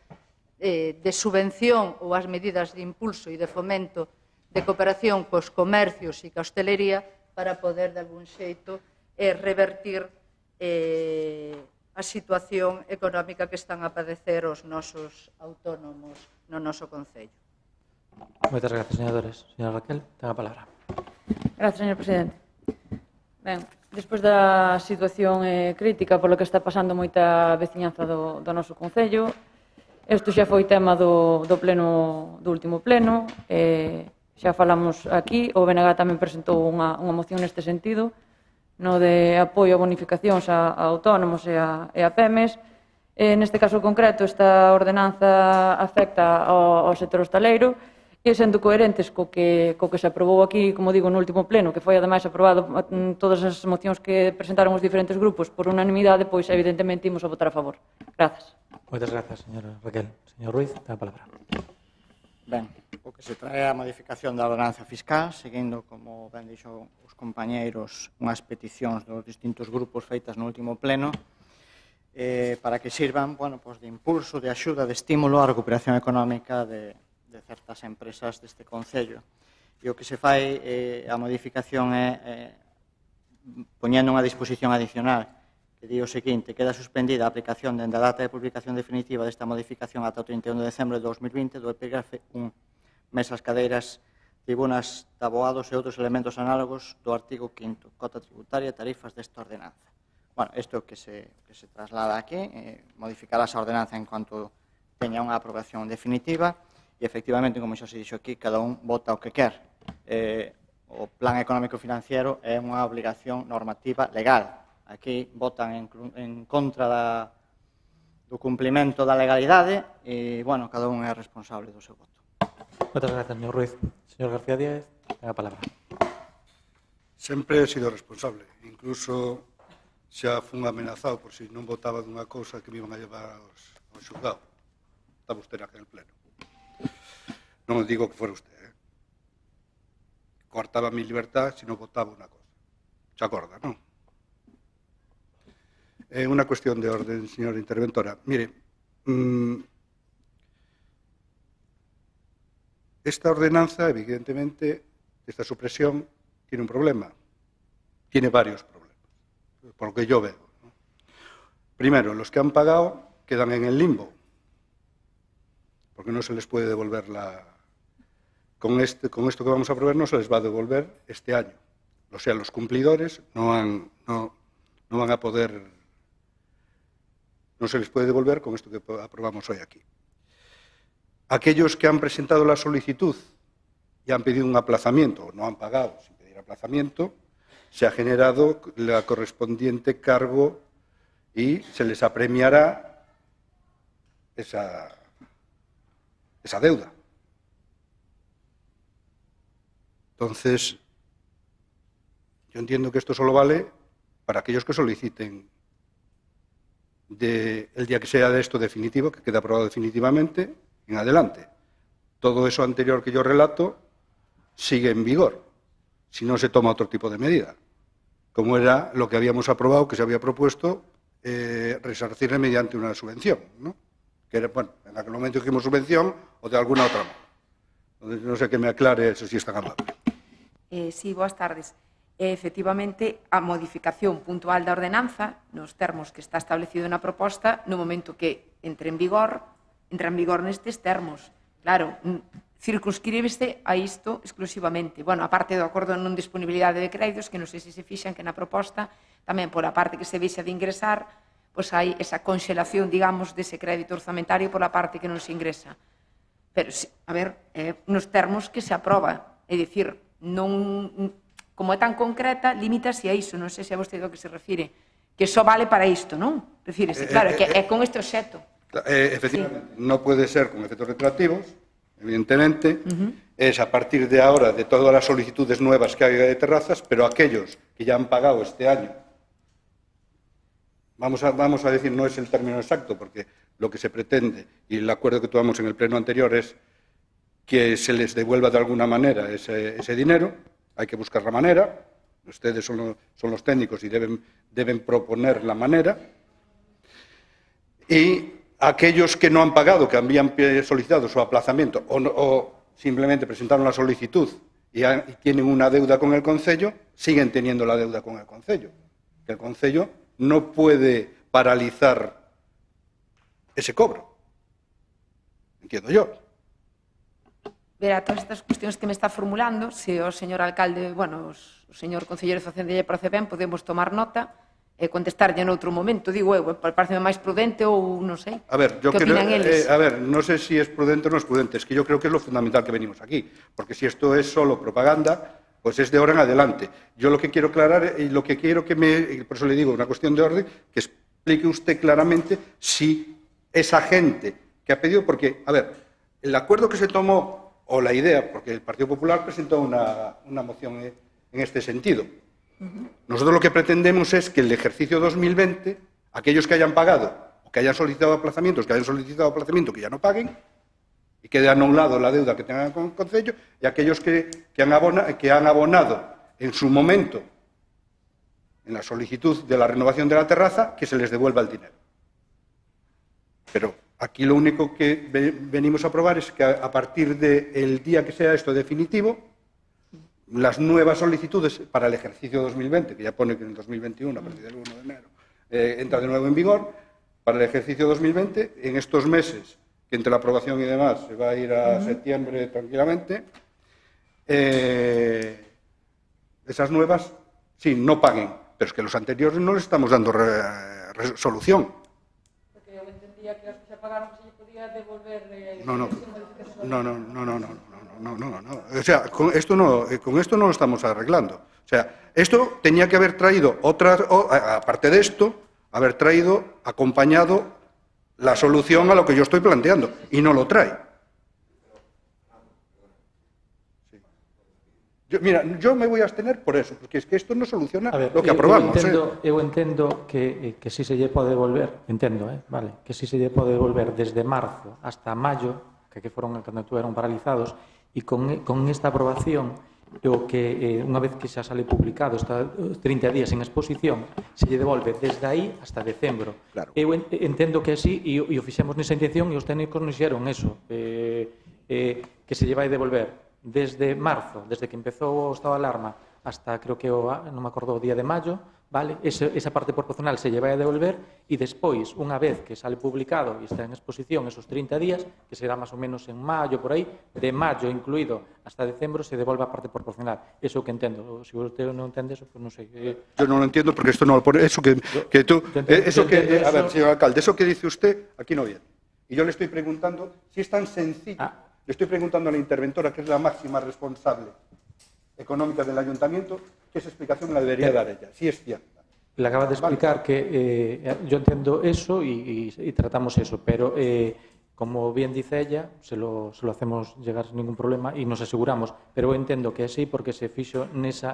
de subvención ou as medidas de impulso e de fomento de cooperación cos comercios e ca hostelería para poder, de algún xeito, revertir a situación económica que están a padecer os nosos autónomos no noso Concello. Moitas gracias, senadores. Señora Raquel, ten a palabra. Gracias, señor presidente. Ben, despois da situación crítica polo que está pasando moita veciñanza do noso Concello, isto xa foi tema do último pleno, xa falamos aquí, o BNG tamén presentou unha moción neste sentido, no de apoio a bonificacións a autónomos e a PEMES. Neste caso concreto, esta ordenanza afecta ao sector hostaleiro e sendo coherentes co que se aprobou aquí, como digo, no último pleno, que foi ademais aprobado todas as mocións que presentaron os diferentes grupos por unanimidade, pois evidentemente imos a votar a favor. Grazas. Moitas grazas, señora Raquel. Señor Ruiz, ten a palabra. Ben, o que se trae a modificación da ordenanza fiscal, seguindo, como ben dixo os compañeiros, unhas peticións dos distintos grupos feitas no último pleno, para que sirvan de impulso, de axuda, de estímulo á recuperación económica de certas empresas deste Concello. E o que se fai a modificación é poñendo unha disposición adicional que di o seguinte: queda suspendida a aplicación dende a data de publicación definitiva desta modificación ata o 31 de decembro de 2020 do epígrafe 1, mesas, cadeiras, tribunas, taboados e outros elementos análogos do artigo 5º, cota tributaria e tarifas desta ordenanza. Isto é o que se traslada aquí, modificar esa ordenanza en cuanto teña unha aprobación definitiva e, efectivamente, como xa se dixo aquí, cada un vota o que quer. O plan económico financiero é unha obligación normativa legal. Aquí votan en contra do cumplimento da legalidade e, cada un é responsable do seu voto. Moitas grazas, señor Ruiz. Señor García Díaz, ten a palabra. Sempre he sido responsable. Incluso xa fun amenazado por si non votaba dunha cousa que me iban a llevar ao xulgado. Estaba usted naquele pleno. Non digo que fora usted. Coartaba mi libertad se non votaba unha cousa. Xa acorda, non? É unha cuestión de orden, señora interventora. Mire, esta ordenanza, evidentemente, esta supresión, tiene un problema. Tiene varios problemas, por lo que yo veo, ¿no? Primero, los que han pagado quedan en el limbo, porque no se les puede devolver con esto que vamos a aprobar no se les va a devolver este año. O sea, los cumplidores no van a poder... No se les puede devolver con esto que aprobamos hoy aquí. Aquellos que han presentado la solicitud y han pedido un aplazamiento, o no han pagado sin pedir aplazamiento, se ha generado la correspondiente cargo y se les apremiará esa deuda. Entonces, yo entiendo que esto solo vale para aquellos que soliciten el día que sea de esto definitivo, que quede aprobado definitivamente, en adelante. Todo eso anterior que yo relato sigue en vigor, si no se toma otro tipo de medida, como era lo que habíamos aprobado, que se había propuesto, resarcirle mediante una subvención, ¿no? Que era, en aquel momento dijimos subvención o de alguna otra manera. Entonces, no sé que me aclare eso, si es tan amable. Sí, boas tardes. Efectivamente, a modificación puntual da ordenanza, nos termos que está establecido na proposta, no momento que entra en vigor nestes termos. Claro, circunscríbese a isto exclusivamente. A parte do acordo de non disponibilidade de créditos, que non sei se se fixan que na proposta, tamén pola parte que se vexa de ingresar, pois hai esa conxelación, digamos, dese crédito orzamentario pola parte que non se ingresa. Pero, a ver, nos termos que se aproba, é dicir, non... Como é tan concreta, limítase a iso, non sei se a vostede o que se refire, que só vale para isto, non? Refírese, claro, que é con este obxecto. Efectivamente, no puede ser con efectos retroactivos, evidentemente, es a partir de ahora de todas las solicitudes nuevas que haya de terrazas, pero aquellos que ya han pagado este año, vamos a decir, no es el término exacto, porque lo que se pretende, y el acuerdo que tomamos en el pleno anterior es que se les devuelva de alguna manera ese dinero. Hay que buscar la manera, ustedes son los técnicos y deben proponer la manera. Y aquellos que no han pagado, que habían solicitado su aplazamiento o simplemente presentaron la solicitud y tienen una deuda con el Concello, siguen teniendo la deuda con el Concello. Que el Concello no puede paralizar ese cobro. Entiendo yo. Verá, todas estas cuestións que me está formulando, se o señor alcalde, o señor concelleiro de Facenda lle parece ben, podemos tomar nota contestarlle noutro momento, digo eu, parece máis prudente ou non sei. A ver, yo ¿Qué creo, opinan eles? a ver, no sé si es prudente o no es prudente, es que yo creo que es lo fundamental que venimos aquí, porque si esto es solo propaganda, pues es de ahora en adelante. Yo lo que quiero aclarar y lo que quiero que por eso le digo, una cuestión de orden, que explique usted claramente si esa gente que ha pedido, porque, a ver, el acuerdo que se tomó, o la idea, porque el Partido Popular presentó una moción en este sentido. Nosotros lo que pretendemos es que el ejercicio 2020, aquellos que hayan pagado o que hayan solicitado aplazamientos, que ya no paguen y queden a un lado la deuda que tengan con el Concello, y aquellos que han abonado en su momento en la solicitud de la renovación de la terraza, que se les devuelva el dinero. Pero aquí lo único que venimos a aprobar es que a partir del día que sea esto definitivo, las nuevas solicitudes para el ejercicio 2020, que ya pone que en el 2021, a partir del 1 de enero, entra de nuevo en vigor, para el ejercicio 2020, en estos meses, que entre la aprobación y demás se va a ir a septiembre tranquilamente, esas nuevas, sí, no paguen, pero es que los anteriores no les estamos dando solución. Porque eu entendía que os que se pagaron se lle podía devolver... No. O sea, con esto no lo estamos arreglando. O sea, esto tenía que haber traído aparte de esto, haber traído acompañado la solución a lo que yo estoy planteando, y no lo trae. Sí. Yo me voy a abstener por eso, porque es que esto no soluciona lo que aprobamos. Eu entendo que si se lle pode devolver, vale, que si se lle pode devolver desde marzo hasta mayo, que foron cando estuveron paralizados, e con esta aprobación, o que unha vez que xa sale publicado, está 30 días en exposición, se lle devolve desde aí hasta decembro. Claro. Eu entendo que así, e o fixemos nesa intención, e os técnicos nos dixeron eso, que se lle vai devolver desde marzo, desde que empezou o estado de alarma, hasta, creo que, non me acordo, o día de mayo, vale? Esa parte proporcional se lle vai a devolver, e despois, unha vez que sale publicado e está en exposición esos 30 días, que será máis ou menos en maio, por aí, de maio incluído hasta decembro, se devolve a parte proporcional. Eso que entendo. Se usted non entende eso, pues non sei. Yo no lo entiendo porque esto no lo pone. Eso que tú... a ver, señor alcalde, eso que dice usted, aquí no viene. Y yo le estoy preguntando si es tan sencillo. Le estoy preguntando a la interventora, que es la máxima responsable económica del ayuntamiento, que esa explicación la debería dar ella, si es cierta. Le acaba de explicar que yo entiendo eso y tratamos eso, pero como bien dice ella, se lo hacemos llegar sin ningún problema y nos aseguramos, pero eu entendo que é así porque se fixo nesa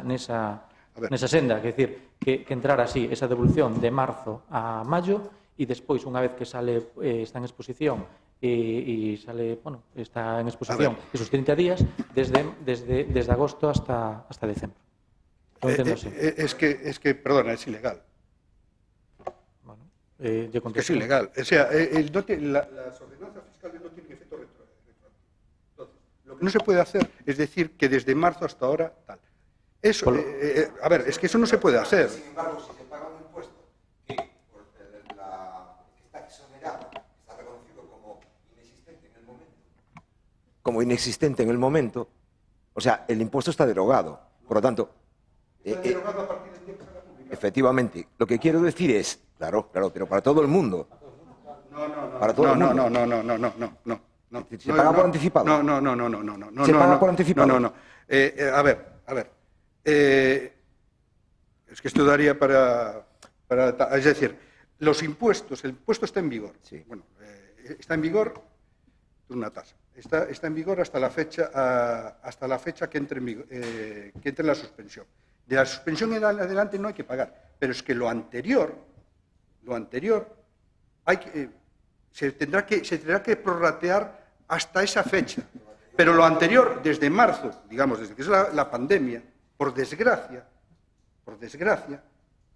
senda, é dicir, que entrara así esa devolución de marzo a mayo e despois, unha vez que sale, está en exposición y sale, bueno, está en exposición esos 30 días, desde agosto hasta diciembre. Es que, perdona, es ilegal. Bueno, que es ilegal. O sea, las ordenanzas fiscales no tienen efecto retroactivo. Entonces, lo que no se puede hacer es decir que desde marzo hasta ahora, tal. Eso, a ver, es que eso no se puede hacer. Sin embargo, si se paga un impuesto que está exonerado, está reconocido como inexistente en el momento. Como inexistente en el momento, o sea, el impuesto está derogado. Por lo tanto, efectivamente, lo que quiero decir es, claro, pero para todo el mundo. No. ¿Se paga por anticipado? No. ¿Se paga por anticipado? No. A ver. Es que esto daría para... Es decir, los impuestos, el impuesto está en vigor. Sí. Bueno, está en vigor una tasa. Está en vigor hasta la fecha que entre en la suspensión. De la suspensión en adelante no hay que pagar, pero es que lo anterior se tendrá que prorratear hasta esa fecha. Pero lo anterior, desde marzo, digamos, desde que es la pandemia, por desgracia,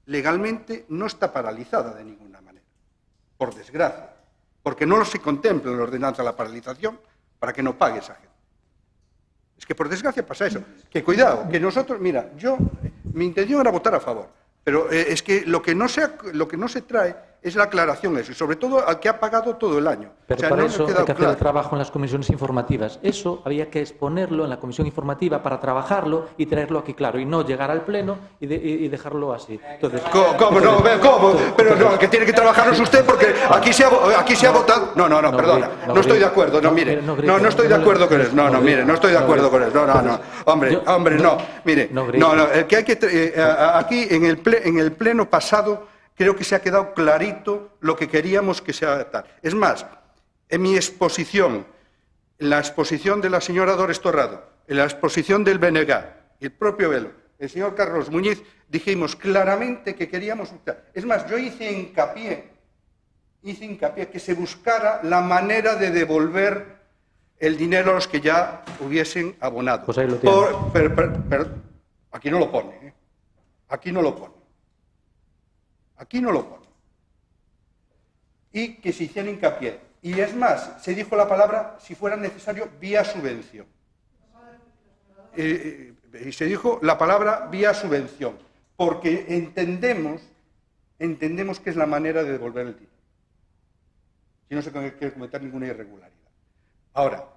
legalmente no está paralizada de ninguna manera. Por desgracia. Porque no se contempla en la ordenanza la paralización para que no pague esa gente. Es que por desgracia pasa eso. Que cuidado, que nosotros, mira, mi intención era votar a favor, pero es que lo que no se trae Es la aclaración eso, y sobre todo al que ha pagado todo el año. Pero para eso hay que hacer el trabajo en las comisiones informativas. Eso había que exponerlo en la comisión informativa para trabajarlo y traerlo aquí claro, y no llegar al pleno y dejarlo así. Entonces, ¿Cómo? No, ¿cómo? Pero no, que tiene que trabajarlo es usted porque aquí se ha votado... No, perdona, no estoy de acuerdo, no, mire. No estoy de acuerdo con eso. No, mire, no estoy de acuerdo con eso. No. Hombre, no. Mire, el que hay que... Aquí, en el pleno pasado, creo que se ha quedado clarito lo que queríamos que sea tal. Es más, en mi exposición, en la exposición de la señora Dores Torrado, en la exposición del BNG, el propio Velo, el señor Carlos Muñiz, dijimos claramente que queríamos... Es más, yo hice hincapié que se buscara la manera de devolver el dinero a los que ya hubiesen abonado. Pues ahí lo tiene. Aquí no lo pone, ¿eh? Aquí no lo pone. Y que se hiciera hincapié. Y es más, se dijo la palabra, si fuera necesario, vía subvención. Y se dijo la palabra vía subvención, porque entendemos que es la manera de devolver el dinero. Si no se quiere cometer ninguna irregularidad. Ahora,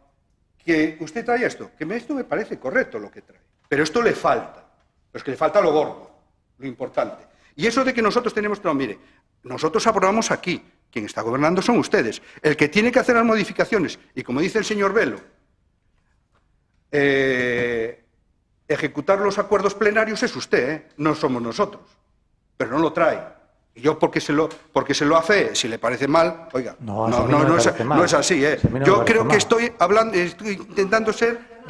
que usted trae esto me parece correcto lo que trae, pero esto le falta. Pero es que le falta lo gordo, lo importante. Y eso de que nosotros tenemos... No, mire, nosotros aprobamos aquí. Quien está gobernando son ustedes. El que tiene que hacer las modificaciones, y como dice el señor Velo, ejecutar los acuerdos plenarios es usted, no somos nosotros. Pero no lo trae. Y yo porque se lo hace, si le parece mal, oiga, no es así. Yo creo que estoy intentando ser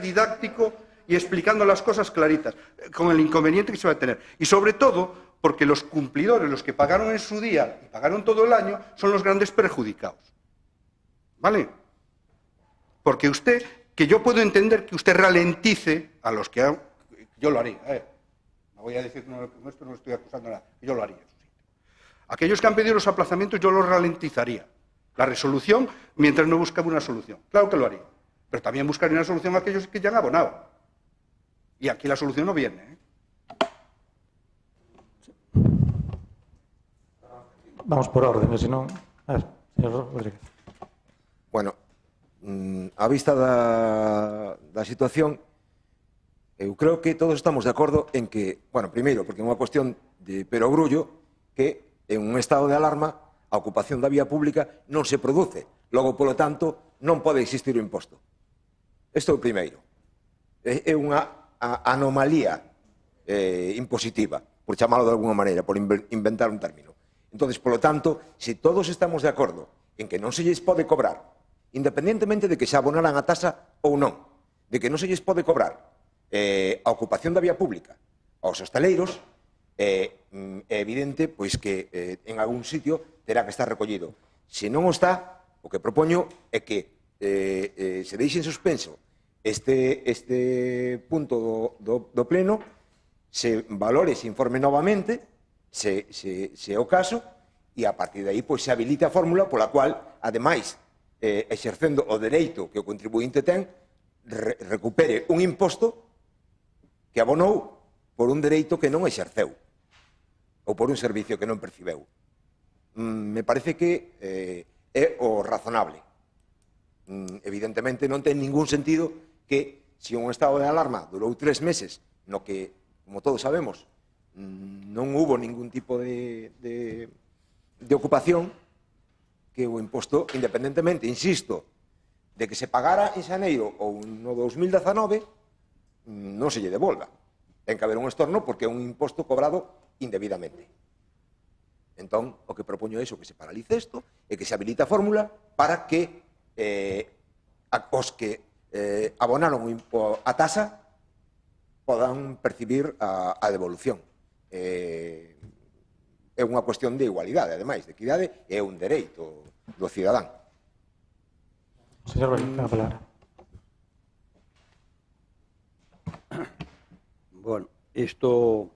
didáctico y explicando las cosas claritas, con el inconveniente que se va a tener. Y sobre todo, porque los cumplidores, los que pagaron en su día y pagaron todo el año, son los grandes perjudicados. ¿Vale? Porque que yo puedo entender que usted ralentice a los que han... Yo lo haría, No voy a decir que no, esto no estoy acusando nada, yo lo haría. Aquellos que han pedido los aplazamientos yo los ralentizaría. La resolución, mientras no buscaba una solución. Claro que lo haría. Pero también buscaría una solución a aquellos que ya han abonado. Y aquí la solución no viene. Vamos por orden, si no... A ver, señor Rodríguez. Bueno, a vista da situación, eu creo que todos estamos de acordo en que, bueno, primeiro, porque é unha cuestión de perogrullo, que en un estado de alarma a ocupación da vía pública non se produce. Logo, polo tanto, non pode existir o imposto. Isto é o primeiro. É unha anomalía impositiva, por chamarlo de alguna maneira, por inventar un término. Entón, polo tanto, se todos estamos de acordo en que non se lles pode cobrar, independentemente de que se abonaran a tasa ou non, de que non se lles pode cobrar a ocupación da vía pública aos hostaleiros, é evidente pois que en algún sitio terá que estar recollido. Se non o está, o que propoño é que se deixe en suspenso este punto do pleno, se valore, se informe novamente, se é o caso, e a partir de aí se habilite a fórmula pola cual, ademais, exercendo o dereito que o contribuinte ten, recupere un imposto que abonou por un dereito que non exerceu ou por un servicio que non percibeu. Me parece que é o razonable. Evidentemente non ten ningún sentido que, se un estado de alarma durou 3 meses, no que, como todos sabemos, non hubo ningún tipo de ocupación, que o imposto, independentemente, insisto, de que se pagara en xaneiro ou no 2019, non se lle devolva. Ten que haber un estorno porque é un imposto cobrado indebidamente. Entón, o que propoño é iso, que se paralice isto e que se habilite a fórmula para que os que abonaron a tasa podan percibir a devolución. É unha cuestión de igualdade, ademais, de equidade, é un dereito do cidadán. Señor Benito, a palabra. Bueno, isto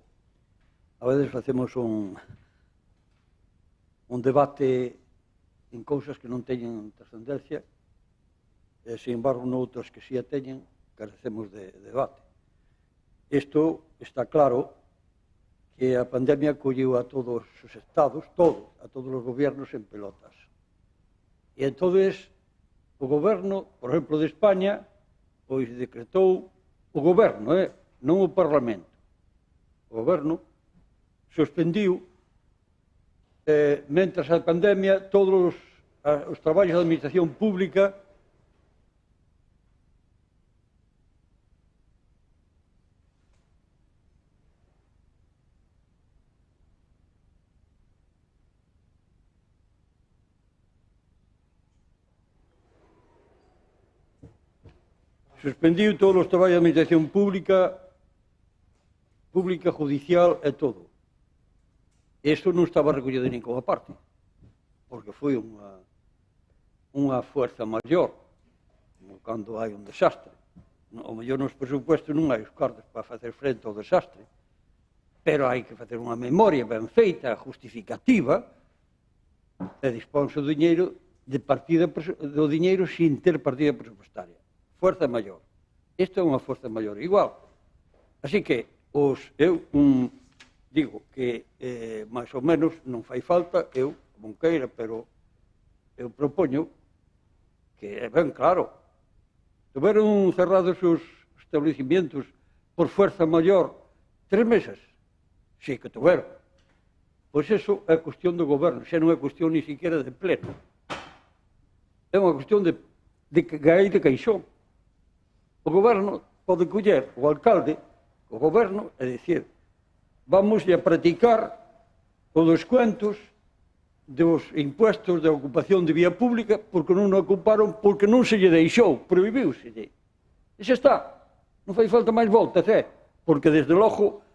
a veces facemos un debate en cousas que non teñen trascendencia e, sin embargo, noutras que si a teñen, carecemos de debate. Isto está claro que a pandemia colleu a todos os estados, a todos os gobiernos en pelotas. E entonces o goberno, por exemplo, de España, pois decretou o goberno, non o Parlamento. O goberno suspendiu, mentras a pandemia, todos os traballos da administración pública suspendiu todos os traballos da administración pública, judicial e todo. Isto non estaba recollido en ninguna parte, porque foi unha fuerza maior, cando hai un desastre. O mellor nos presupuestos non hai os cartos para facer frente ao desastre, pero hai que facer unha memoria ben feita, justificativa, e disponse do diñeiro do diñeiro sin ter partida presupuestaria. Fuerza maior. Isto é unha fuerza maior igual. Así que eu digo que máis ou menos non fai falta, eu, como queira, pero eu propoño que é ben claro. Tuveron cerrados os establecimientos por fuerza maior 3 meses. Sí que tuveron. Pois eso é cuestión do goberno, xa non é cuestión ni siquiera de pleno. É unha cuestión de gai de caixón. O goberno pode coller o alcalde, o goberno, e dicir, vamos a practicar os descuentos dos impuestos de ocupación de vía pública porque non o ocuparon, porque non se lle deixou, prohibiuselle. E xa está, non fai falta máis voltas, porque desde logo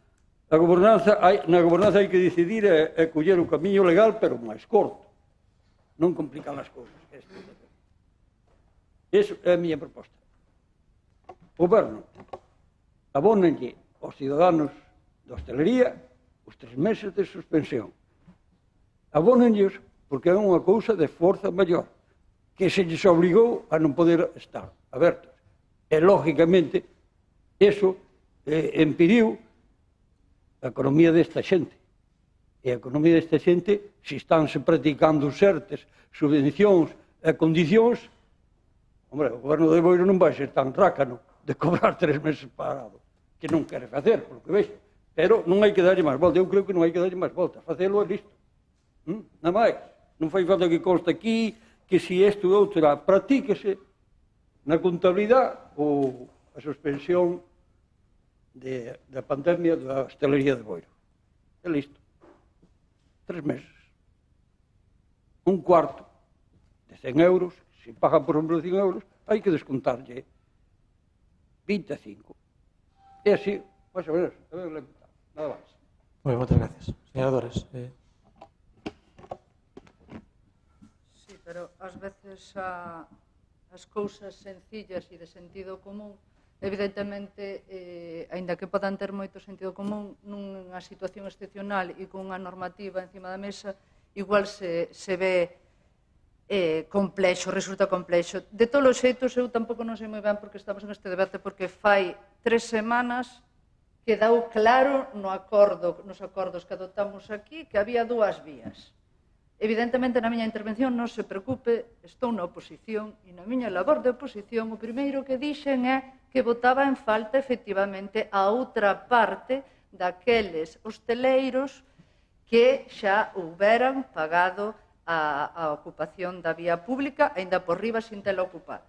na gobernanza hai que decidir e coller o camiño legal, pero máis corto, non complicar as cousas. Iso é a miña proposta. O goberno abónenlle aos ciudadanos da hostelería os 3 meses de suspensión. Abónenlles porque é unha cousa de forza maior, que se lles obligou a non poder estar abertos. E, lógicamente, eso impediu a economía desta xente. E a economía desta xente, se estánse practicando certas subvencións e condicións, hombre, o goberno de Boiro non vai ser tan rácano de cobrar 3 meses parado, que non quere facer, polo que vexo. Pero non hai que darlle máis volta. Eu creo que non hai que darlle máis volta. Facelo é listo. Nada máis. Non fai falta que conste aquí, que si isto ou outro, practíquese na contabilidade ou a suspensión da pandemia da hostelería de Boiro. É listo. 3 meses. Un cuarto de 100 euros, se paga por exemplo 100 euros, hai que descontarlle 25. E así, máis ou menos, nada máis. Moi ben, moitas gracias. Señora Dores. Sí, pero ás veces as cousas sencillas e de sentido común, evidentemente, aínda que podan ter moito sentido común, nunha situación excepcional e con unha normativa encima da mesa, igual se ve complexo, resulta complexo. De todos os xeitos, eu tampouco non sei moi ben porque estamos en este debate, porque fai 3 semanas que deu claro nos acordos que adoptamos aquí que había 2 vías. Evidentemente, na miña intervención, non se preocupe, estou na oposición, e na miña labor de oposición, o primeiro que dixen é que votaba en falta, efectivamente, a outra parte daqueles hosteleiros que xa houberan pagado a ocupación da vía pública, aínda por riba sin tela ocupada.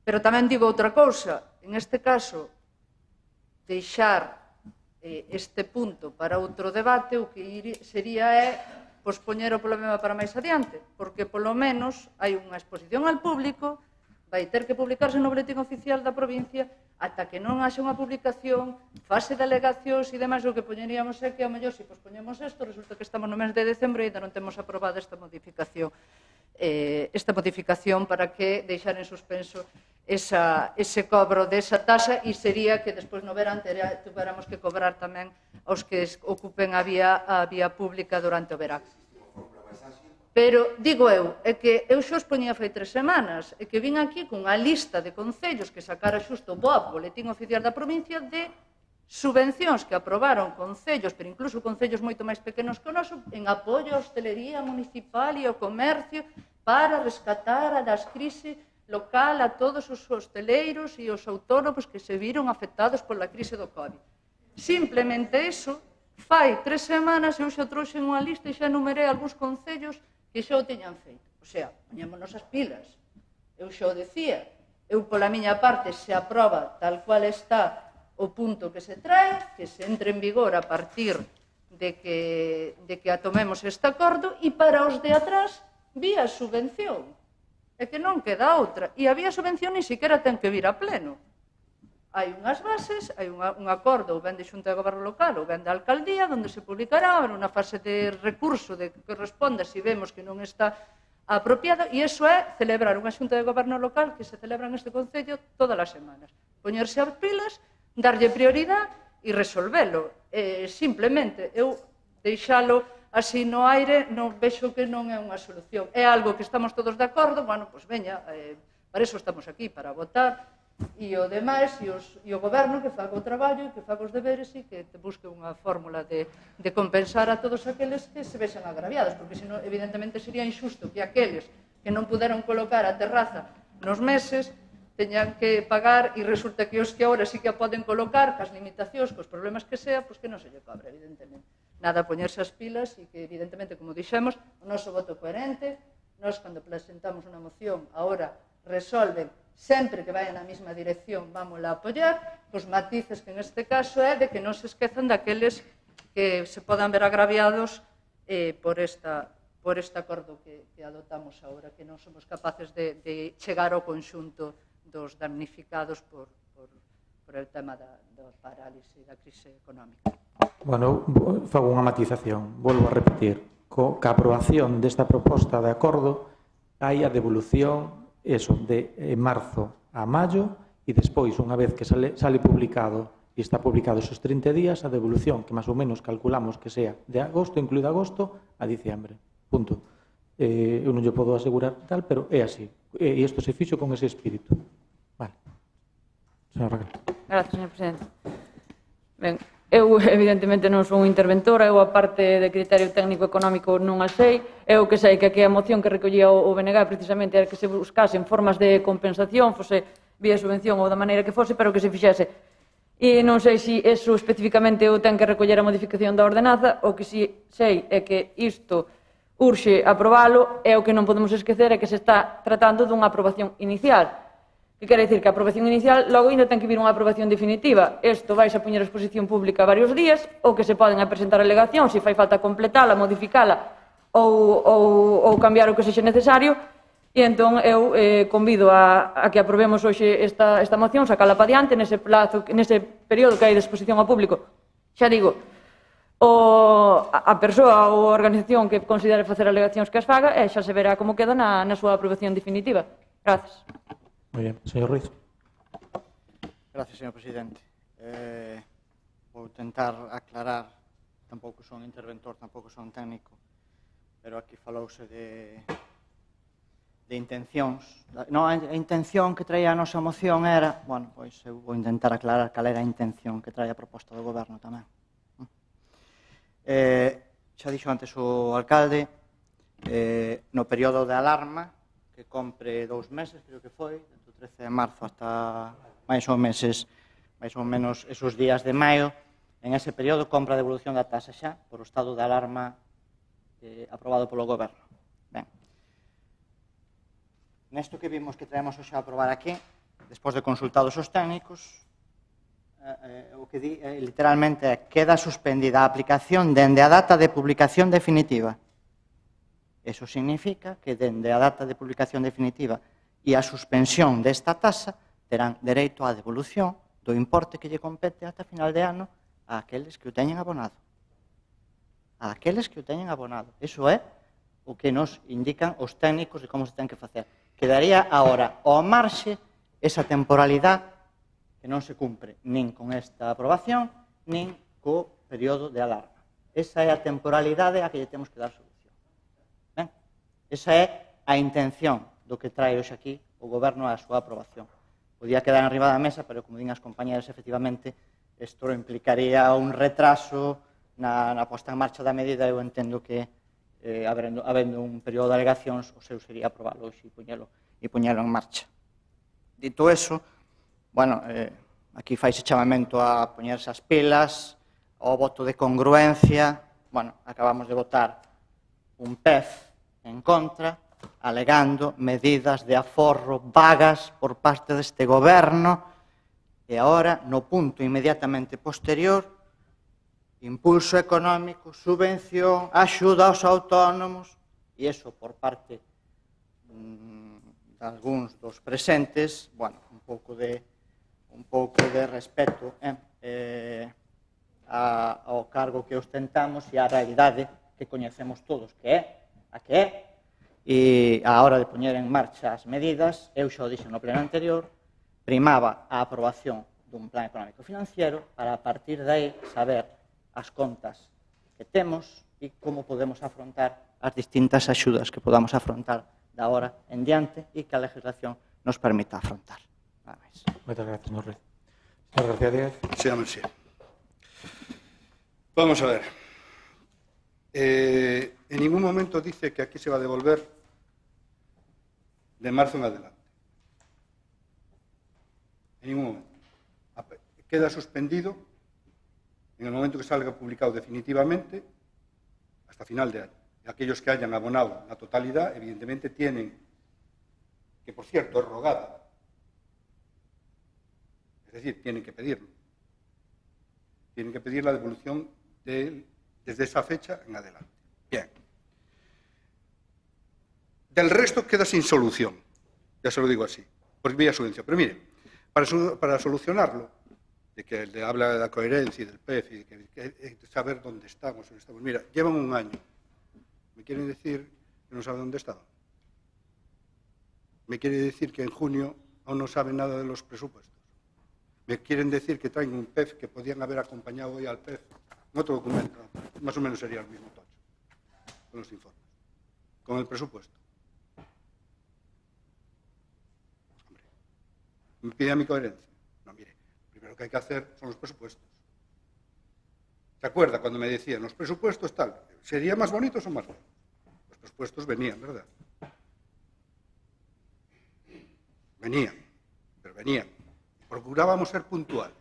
Pero tamén digo outra cousa, en este caso, deixar este punto para outro debate, o que sería é pospoñer o problema para máis adiante, porque polo menos hai unha exposición al público, vai ter que publicarse no boletín oficial da provincia, ata que non haxe unha publicación, fase de alegacións e demais, o que poñeríamos é que, ao mellor, se pospoñemos isto, resulta que estamos no mes de decembro e ainda non temos aprobada esta modificación para que deixar en suspenso ese cobro desa taxa, e sería que despois no verán tuveramos que cobrar tamén aos que ocupen a vía pública durante o verán. Pero, digo eu, é que eu xa os poñía fai 3 semanas, e que vin aquí cunha lista de concellos que sacara xusto o BOAP, Boletín Oficial da Provincia, de subvencións que aprobaron concellos, pero incluso concellos moito máis pequenos que o noso, en apoio á hostelería municipal e ao comercio para rescatar a das crises local a todos os hosteleiros e os autónomos que se viron afectados pola crise do COVID. Simplemente iso, fai 3 semanas eu xa trouxen unha lista e xa enumerei algúns concellos que xa o teñan feito. O sea, poñémonos as pilas. Eu xa o decía, eu pola miña parte se aproba tal cual está o punto que se trae, que se entre en vigor a partir de que atomemos este acordo, e para os de atrás, vía subvención. É que non queda outra. E a vía subvención ni siquiera ten que vir a pleno. Hai unhas bases, hai un acordo ou ben de Xunta de Goberno Local ou ben da Alcaldía, onde se publicará en unha fase de recurso de que corresponda se vemos que non está apropiado, e iso é celebrar unha Xunta de Goberno Local que se celebra neste Concello todas as semanas. Poñerse as pilas, darlle prioridade e resolvelo. Simplemente, eu deixalo así no aire, non vexo que non é unha solución. É algo que estamos todos de acordo, bueno, pois veña, para iso estamos aquí, para votar, e o demais, e o goberno que faga o traballo, e que faga os deberes, e que busque unha fórmula de compensar a todos aqueles que se vexan agraviados, porque senón, evidentemente, sería injusto que aqueles que non puderon colocar a terraza nos meses teñan que pagar, e resulta que os que agora sí que a poden colocar, cas limitacións, cos problemas que sea, pois que non se lle cobre, evidentemente. Nada, poñerse as pilas e que, evidentemente, como dixemos, o noso voto coherente, nós, cando presentamos unha moción, agora resolven, sempre que vai na mesma dirección, vamos a apoiar, os matices que neste caso é de que non se esquezan daqueles que se podan ver agraviados por este acordo que adoptamos agora, que non somos capaces de chegar ao conxunto dos damnificados por el tema da parálise da crise económica. Bueno, fago unha matización, volvo a repetir. Ca aprobación desta proposta de acordo hai a devolución de marzo a maio e despois, unha vez que sale publicado e está publicado esos 30 días, a devolución que máis ou menos calculamos que sea de agosto, incluído agosto, a diciembre. Punto. Eu non lle podo asegurar tal, pero é así. E isto se fixo con ese espírito. Vale. Señor Raquel. Gracias, señor presidente. Ben, eu evidentemente non son interventora, eu a parte de criterio técnico económico non a sei, eu que sei que aquí a moción que recollía o BNG precisamente era que se buscasen formas de compensación, fose vía subvención ou da maneira que fose, pero que se fixese. E non sei se iso especificamente eu ten que recoller a modificación da ordenanza, o que si sei é que isto urxe aprobalo, e o que non podemos esquecer é que se está tratando dunha aprobación inicial. Que quere dicir que a aprobación inicial logo ainda ten que vir unha aprobación definitiva. Isto vais a poñer a exposición pública varios días, ou que se poden presentar alegacións, se fai falta completala, modificala ou cambiar o que sexa necesario, e entón eu convido a que aprobemos hoxe esta moción, sacala para diante nese período que hai de exposición ao público. Xa digo, a persoa ou a organización que considere facer alegacións que as faga, e xa se verá como queda na súa aprobación definitiva. Grazas. Muy bien. Señor Ruiz. Gracias, señor presidente. Vou tentar aclarar, tampouco son interventor, tampouco son técnico, pero aquí falouse de intencións. Non, a intención que traía a nosa moción era, bueno, pois eu vou intentar aclarar cal era a intención que traía a proposta do goberno tamén. Xa dixo antes o alcalde, no período de alarma, que compre 2 meses, creo que foi, do 13 de marzo hasta máis ou menos esos días de maio, en ese período compra a devolución da tasa xa por o estado de alarma aprobado polo goberno. Ben, nesto que vimos que traemos hoxe a aprobar aquí, despois de consultados os técnicos, o que di literalmente é queda suspendida a aplicación dende a data de publicación definitiva. Eso significa que dende a data de publicación definitiva e a suspensión desta tasa terán dereito á devolución do importe que lle compete ata final de ano a aqueles que o teñen abonado. A aqueles que o teñen abonado. Iso é o que nos indican os técnicos de como se ten que facer. Quedaría agora ao marxe esa temporalidade que non se cumpre nin con esta aprobación nin co período de alarma. Esa é a temporalidade a que lle temos que dar solución. Esa é a intención do que trae hoxe aquí o goberno a súa aprobación. Podía quedar arriba da mesa, pero como din as compañeras, efectivamente, isto implicaría un retraso na posta en marcha da medida. Eu entendo que, habendo un período de alegacións, o seu sería aprobalo e poñelo en marcha. Dito eso, bueno, aquí faise chamamento a poñerse as pilas, ao voto de congruencia. Bueno, acabamos de votar un PEF en contra, alegando medidas de aforro vagas por parte deste goberno, e agora, no punto inmediatamente posterior, impulso económico, subvención, axuda aos autónomos, e iso por parte de algúns dos presentes, bueno, un pouco de respeto ao cargo que ostentamos e á realidade que coñecemos todos, que é a que é, e á hora de poñer en marcha as medidas, eu xa o dixen no pleno anterior, primaba a aprobación dun plan económico financiero para, a partir de aí, saber as contas que temos e como podemos afrontar as distintas axudas que podamos afrontar da hora en diante e que a legislación nos permita afrontar. Nada máis. Moitas gracias, señor Ruiz. Señor García Díaz. Sí. Vamos a ver. En ningún momento dice que aquí se va a devolver de marzo en adelante. En ningún momento. Queda suspendido en el momento que salga publicado definitivamente hasta final de año. Y aquellos que hayan abonado la totalidad, evidentemente tienen, que por cierto es rogada, es decir, tienen que pedirlo. Tienen que pedir la devolución desde esa fecha en adelante. Bien. Del resto queda sin solución, ya se lo digo así, por vía subvención. Pero mire, para solucionarlo, de que habla de la coherencia y del PEF y de saber dónde estamos. Mira, llevan un año. ¿Me quieren decir que no saben dónde estaban? ¿Me quiere decir que en junio aún no saben nada de los presupuestos? ¿Me quieren decir que traen un PEF que podían haber acompañado hoy al PEF? En otro documento, más o menos sería el mismo tocho, con los informes, con el presupuesto. Hombre, ¿me pide a mi coherencia? No, mire. Lo que hay que hacer son los presupuestos. ¿Se acuerda cuando me decían los presupuestos tal? ¿Serían más bonitos o más bonitos? Los presupuestos venían, ¿verdad? Venían, pero venían. Procurábamos ser puntuales.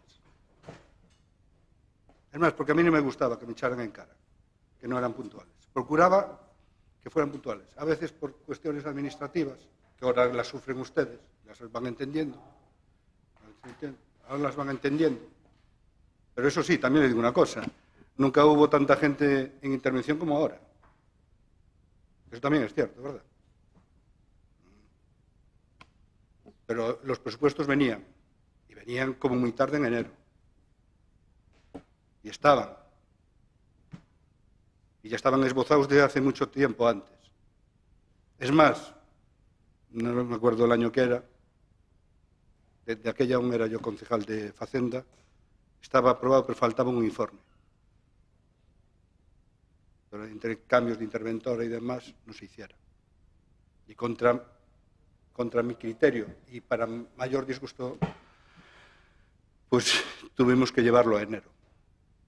Es más, porque a mí no me gustaba que me echaran en cara, que no eran puntuales. Procuraba que fueran puntuales. A veces por cuestiones administrativas, que ahora las sufren ustedes, las van entendiendo. Ahora las van entendiendo. Pero eso sí, también le digo una cosa. Nunca hubo tanta gente en intervención como ahora. Eso también es cierto, ¿verdad? Pero los presupuestos venían. Y venían como muy tarde en enero. Y estaban. Y ya estaban esbozados desde hace mucho tiempo antes. Es más, no me acuerdo el año que era, de aquella aún era yo concejal de Facenda, estaba aprobado, pero faltaba un informe. Pero entre cambios de interventora y demás no se hiciera. Y contra mi criterio y para mayor disgusto, pues tuvimos que llevarlo a enero.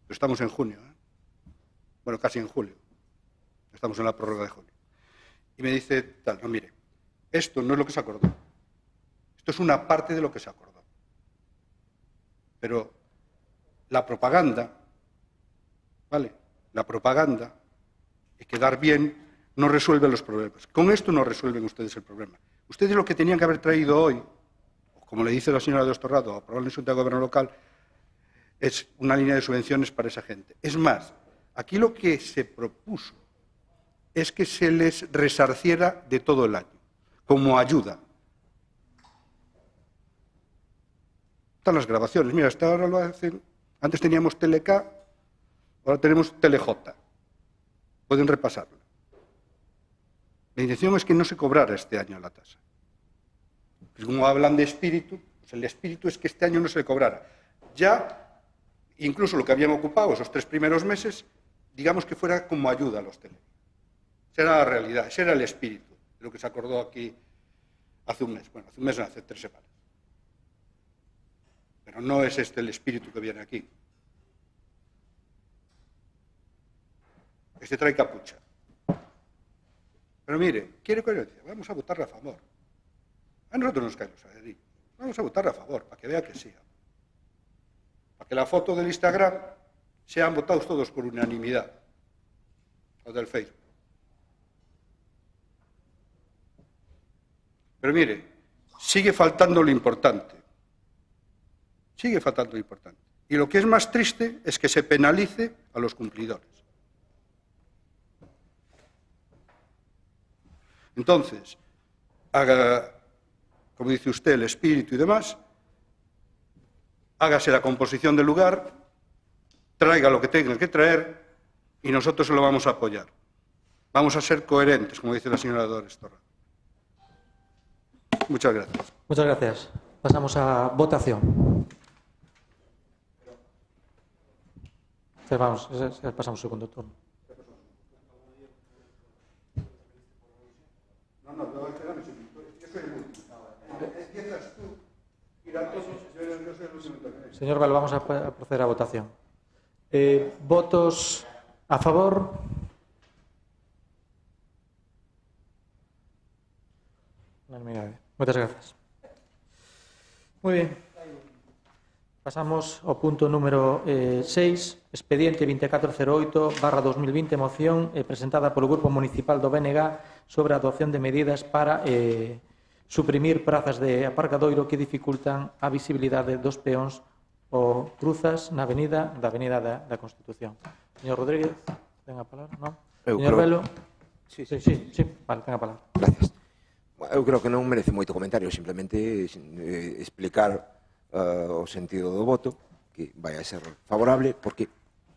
Pero estamos en junio, ¿eh? Bueno, casi en julio. Estamos en la prórroga de julio. Y me dice, tal, no, mire, esto no es lo que se acordó. Esto es una parte de lo que se acordó. Pero la propaganda, ¿vale? La propaganda y quedar bien no resuelve los problemas. Con esto no resuelven ustedes el problema. Ustedes lo que tenían que haber traído hoy, como le dice la señora de Ostorrado, aprobar en Junta de Gobierno local, es una línea de subvenciones para esa gente. Es más, aquí lo que se propuso es que se les resarciera de todo el año, como ayuda. Están las grabaciones. Mira, hasta ahora lo hacen. Antes teníamos Tele-K, ahora tenemos Tele-J. Pueden repasarlo. La intención es que no se cobrara este año la tasa. Pues como hablan de espíritu, pues el espíritu es que este año no se cobrara. Ya, incluso lo que habían ocupado esos 3 primeros meses, digamos que fuera como ayuda a los tele. Esa era la realidad, ese era el espíritu de lo que se acordó aquí hace un mes. Bueno, hace un mes no, hace 3 semanas. pero no es este el espíritu que viene aquí. Este trae capucha. Pero mire, quiere coherencia, vamos a votarle a favor. A nosotros nos caen los adheridos. Vamos a votarle a favor, para que vea que sí. Para que la foto del Instagram sean votados todos por unanimidad. O del Facebook. Pero mire, sigue faltando lo importante. Sigue faltando lo importante. Y lo que es más triste es que se penalice a los cumplidores. Entonces, haga, como dice usted, el espíritu y demás, hágase la composición del lugar, traiga lo que tenga que traer y nosotros se lo vamos a apoyar. Vamos a ser coherentes, como dice la señora Dolores Torra. Muchas gracias. Muchas gracias. Pasamos a votación. Pasamos al segundo turno. Señor Val, vamos a proceder a votación. ¿Votos a favor? Unanimidade. Moitas grazas. Moi ben. Pasamos ao punto número 6, expediente 2408/2020, moción presentada polo Grupo Municipal do BNG sobre a adopción de medidas para suprimir prazas de aparcadoiro que dificultan a visibilidade dos peóns ou cruzas na avenida da Constitución. Señor Rodríguez, ten a palabra, non? Señor Velo. Sí, vale, ten a palabra. Gracias. Eu creo que non merece moito comentario, simplemente explicar o sentido do voto, que vai a ser favorable, porque,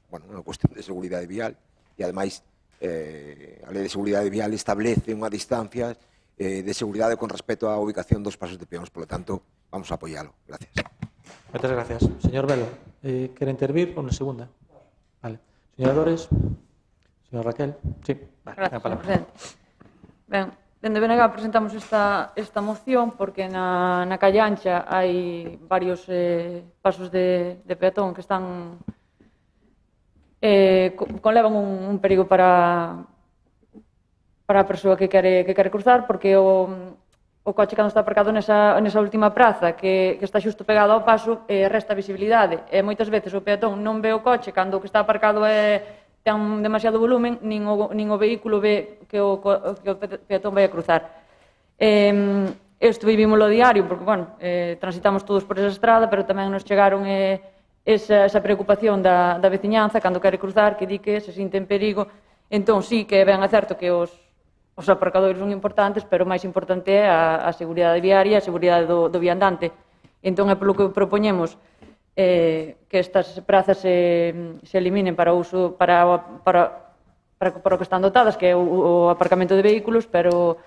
bueno, é unha cuestión de seguridade vial, e, ademais, a Lei de Seguridade Vial establece unha distancia de seguridade con respecto á ubicación dos pasos de peóns, polo tanto, vamos a apoialo. Gracias. Moitas gracias. Señor Velo, quere intervir ou na segunda? Vale. Señora Dores? Señor Raquel? Sí. Vale, gracias, señor presidente. Ben, dende BNG presentamos esta moción porque na calle Ancha hai varios pasos de peatón que están conlevan un perigo para a persoa que quere cruzar, porque o coche cando está aparcado nesa última praza que está xusto pegado ao paso resta visibilidade, e moitas veces o peatón non ve o coche cando o que está aparcado ten demasiado volumen, nin o vehículo ve que o peatón vai a cruzar. Isto vivimoslo diario, porque, bueno, transitamos todos por esa estrada, pero tamén nos chegaron esa preocupación da veciñanza cando quere cruzar, que di que se sinte en perigo. Entón, sí que é ben certo que os aparcadoiros son importantes, pero o máis importante é a seguridade viaria e a seguridade do viandante. Entón, é polo que propoñemos que estas prazas se eliminen para o uso para o que están dotadas, que é o aparcamento de vehículos, pero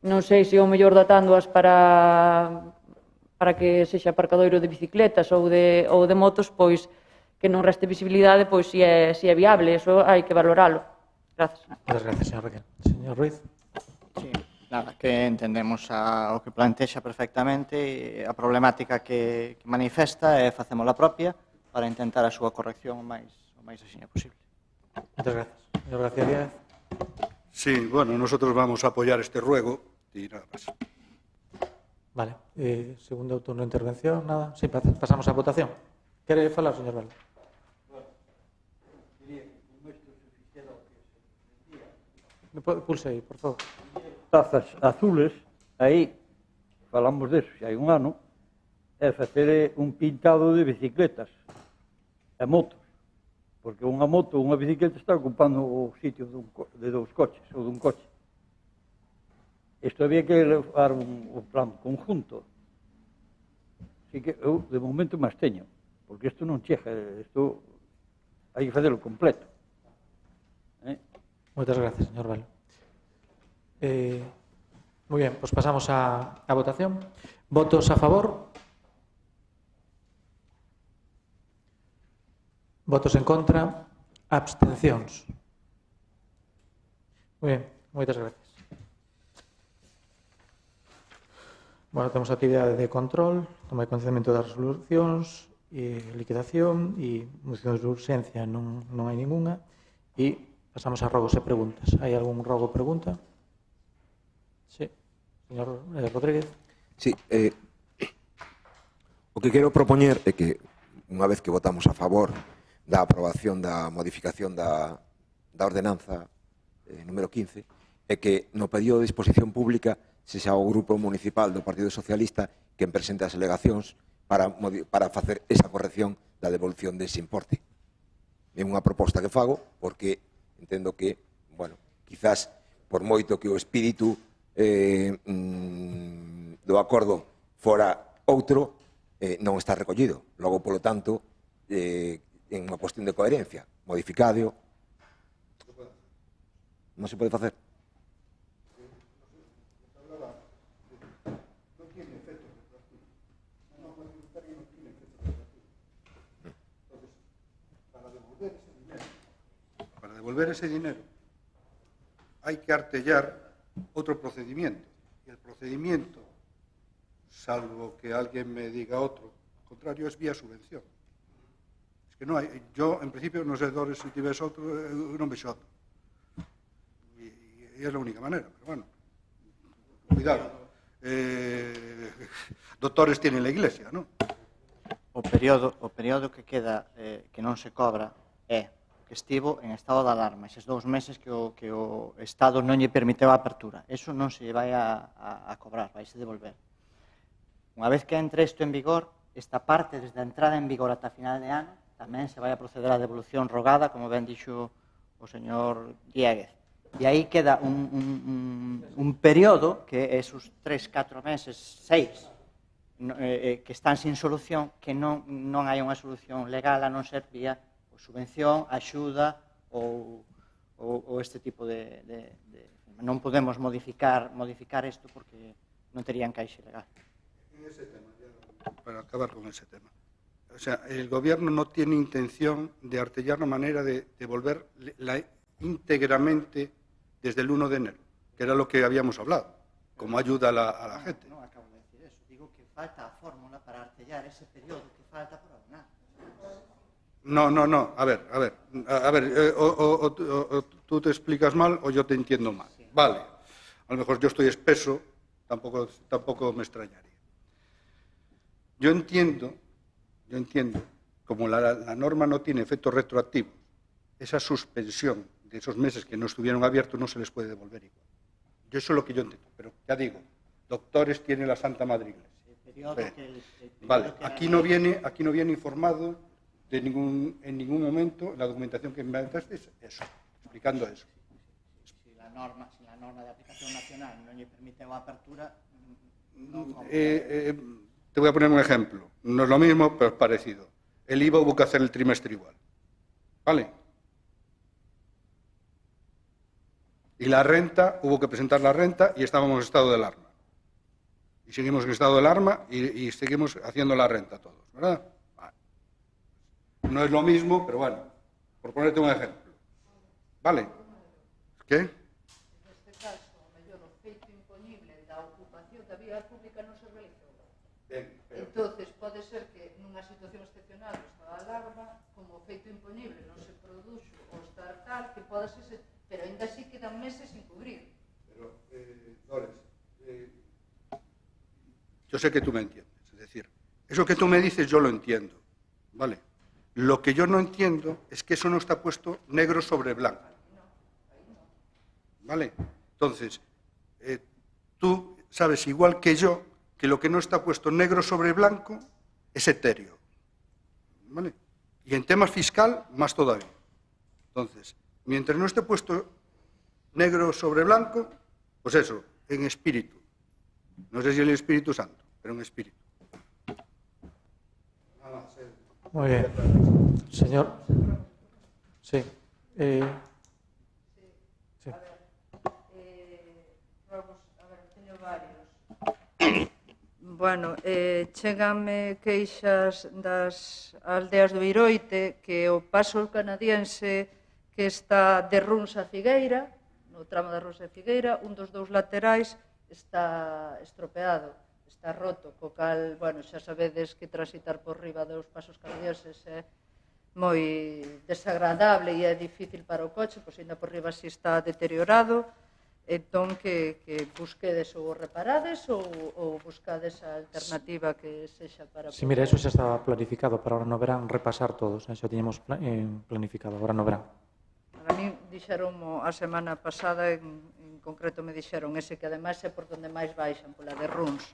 non sei se o mellor dotándoas para que sexa aparcadoiro de bicicletas ou de motos, pois que non reste visibilidade, pois se é viable, eso hai que valoralo. Gracias. Moitas gracias, señor Raquel. Señor Ruiz. Sí, nada, que entendemos o que plantexa perfectamente, a problemática que manifesta e facemos a propia para intentar a súa corrección o máis axiña posible. Moitas gracias. Señor García Díaz. Sí, bueno, nosotros vamos a apoyar este ruego y nada más. Vale. Segundo turno de intervención, nada. Sí, pasamos a votación. Quere falar, señor Velo? Pulse aí, por favor. Tazas azules, aí, falamos deso xa hai un ano, é facer un pintado de bicicletas e motos, porque unha moto ou unha bicicleta está ocupando o sitio de dous coches ou dun coche. Isto había que levar un plan conjunto. Así que eu, de momento, máis teño, porque isto non chega, isto hai que facelo completo. Moitas gracias, señor Velo. Moi ben, pois pasamos a votación. Votos a favor? Votos en contra? Abstencións? Moi ben, moitas gracias. Bueno, temos actividade de control, toma de conhecimento das resolucións, liquidación e mocións de urxencia non hai ninguna. E pasamos a rogos e preguntas. Hai algún rogo ou pregunta? Sí. Señor Rodríguez. Sí. O que quero propoñer é que, unha vez que votamos a favor da aprobación da modificación da ordenanza número 15, é que no pedido de disposición pública se xa o Grupo Municipal do Partido Socialista quen presente as alegacións para facer esa corrección da devolución dese importe. É unha proposta que fago porque entendo que, bueno, quizás por moito que o espírito do acordo fora outro, non está recollido. Logo, polo tanto, en unha cuestión de coherencia, modificado, non se pode facer. Para devolver ese dinero hay que artellar otro procedimiento. Y el procedimiento, salvo que alguien me diga otro, al contrario, es vía subvención. Es que no hay, yo, en principio, no sé dónde si te ves otro, non vexo outro. Y es la única manera, pero bueno, cuidado. Doctores tienen la iglesia, ¿no? O período que queda que non se cobra é que estivo en estado de alarma, eses 2 meses que o Estado non lle permiteu a apertura. Eso non se vai a cobrar, vai se devolver. Unha vez que entre isto en vigor, esta parte, desde a entrada en vigor ata final de ano, tamén se vai a proceder á devolución rogada, como ben dixo o señor Dieguez. E aí queda un período, que é esos 3, 4 meses, 6, que están sin solución, que non hai unha solución legal a non ser vía subvención, axuda ou este tipo de... Non podemos modificar isto porque non tería encaixe legal. En ese tema, para acabar con ese tema. O sea, el Gobierno no tiene intención de artellar la manera de devolver íntegramente desde el 1 de enero, que era lo que habíamos hablado, como ayuda a la gente. No acabo de decir eso. Digo que falta a fórmula para artellar ese periodo que falta por abonar. No. A ver. O tú te explicas mal o yo te entiendo mal. Sí. Vale. A lo mejor yo estoy espeso, tampoco me extrañaría. Yo entiendo, como la norma no tiene efectos retroactivos, esa suspensión de esos meses que no estuvieron abiertos no se les puede devolver igual. Yo eso es lo que yo entiendo. Pero ya digo, doctores tiene la Santa Madre Iglesia. Vale. Aquí no viene informado en ningún momento la documentación que me mandaste eso, explicando eso. Si la norma de aplicación nacional non lle permite a apertura, te voy a poner un ejemplo. No es lo mismo, pero es parecido. El IVA hubo que hacer el trimestre igual. ¿Vale? Y la renta, hubo que presentar la renta y estábamos en estado de alarma. Y seguimos en estado de alarma y seguimos haciendo la renta todos, ¿verdad? No es lo mismo, pero bueno, por ponerte un ejemplo. ¿Vale? ¿Qué? Neste caso, o mellor o feito imponible da ocupación da vía pública non se realizou. Entonces, pode ser que nunha situación excepcional do estado de alarma, como o feito imponible non se produxo ou estar tal, que pode ser, pero ainda así quedan meses sin cubrir. Pero, Dores, yo sé que tú me entiendes, es decir, eso que tú me dices yo lo entiendo, ¿vale? Lo que yo no entiendo es que eso no está puesto negro sobre blanco. ¿Vale? Entonces, tú sabes igual que yo que lo que no está puesto negro sobre blanco es etéreo. ¿Vale? Y en tema fiscal, más todavía. Entonces, mientras no esté puesto negro sobre blanco, pues eso, en espíritu. No sé si el Espíritu Santo, pero en espíritu. Muy bien. Señor. Sí. Sí. Teño varios. Bueno, chéganme queixas das aldeas do Viroite que o paso canadiense que está de Runs a Figueira, no tramo de Runs a Figueira, un dos 2 laterais está estropeado. está roto, co cal, bueno, xa sabedes que transitar por riba dos pasos carrieses é moi desagradable e é difícil para o coche, pois ainda por riba si está deteriorado, entón que busquedes ou reparades ou buscades a alternativa que sexa para... Sí, mira, eso xa estaba planificado para ahora no verán repasar todos, xa o tiñamos planificado, agora no verán. A mí dixeron a semana pasada, en concreto me dixeron ese que ademais é por donde máis baixan, pola de Runs.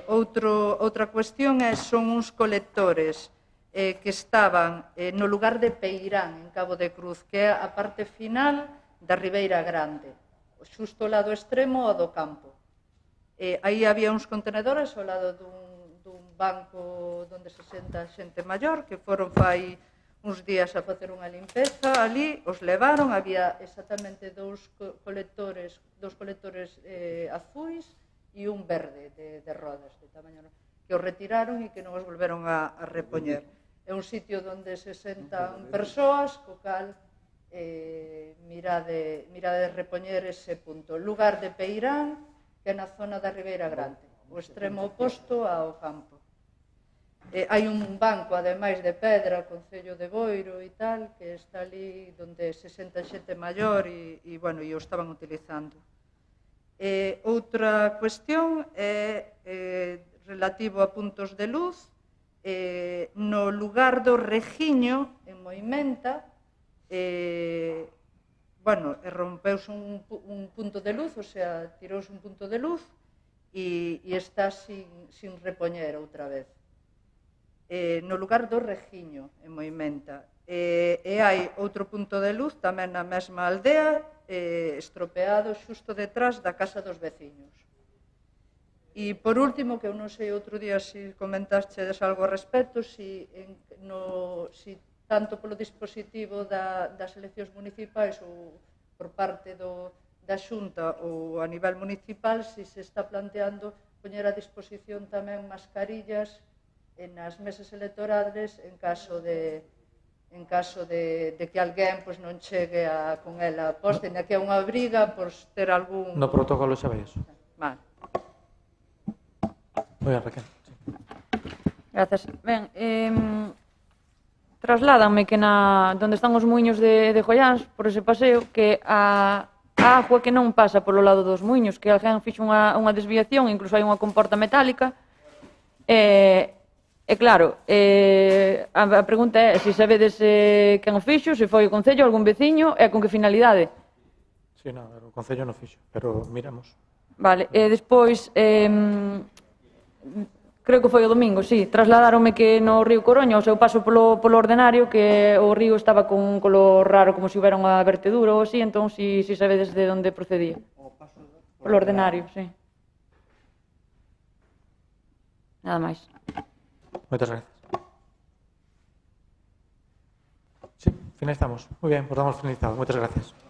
Outra cuestión son uns colectores que estaban no lugar de Peirán, en Cabo de Cruz, que é a parte final da Ribeira Grande, xusto ao lado extremo ao do campo. Aí había uns contenedores ao lado dun banco onde se senta xente maior, que foron fai uns días a facer unha limpeza, ali os levaron, había exactamente dous colectores azuis e un verde de rodas, de tamaño, que os retiraron e que non os volveron a repoñer. É un sitio onde se sentan persoas, co cal mirade repoñer ese punto. O lugar de Peirán, que é na zona da Ribeira Grande, o extremo oposto ao campo. Hai un banco, ademais de pedra, Concello de Boiro e tal, que está ali onde se senta xente maior e o estaban utilizando. Outra cuestión é relativo a puntos de luz. No lugar do Regiño, en Moimenta, rompeuse un punto de luz, o sea, tirouse un punto de luz e está sin repoñer outra vez. No lugar do Regiño, en Moimenta. E hai outro punto de luz tamén na mesma aldea, estropeado xusto detrás da casa dos veciños. E por último, que eu non sei outro día se comentastedes algo ao respecto, si tanto polo dispositivo das eleccións municipais ou por parte da Xunta ou a nivel municipal, si se está planteando poñer a disposición tamén mascarillas nas mesas electorales en caso de que alguén non chegue con ela posta, ainda que é unha obriga por ter algún... No protocolo xa vai eso. Vale. Moi ben, Raquel. Grazas. Ben, trasládanme que donde están os muiños de Joiáns, por ese paseo, que a agua que non pasa polo lado dos muiños, que alguén fixo unha desviación, incluso hai unha comporta metálica, e claro, a pregunta é se sabedes quen o fixo, se foi o Concello, algún veciño, e con que finalidade? Sí, non, o Concello non fixo, pero miramos. Vale, e despois, creo que foi o domingo, sí, trasladaronme que no río Coroña, o seu paso polo ordenario, que o río estaba con un color raro, como se houbera unha vertedura ou así, entón, si sabedes de onde procedía. Polo ordenario, sí. Nada máis. Moitas gracias. Sí, finalizamos. Moi ben, pues damos finalizado. Moitas gracias.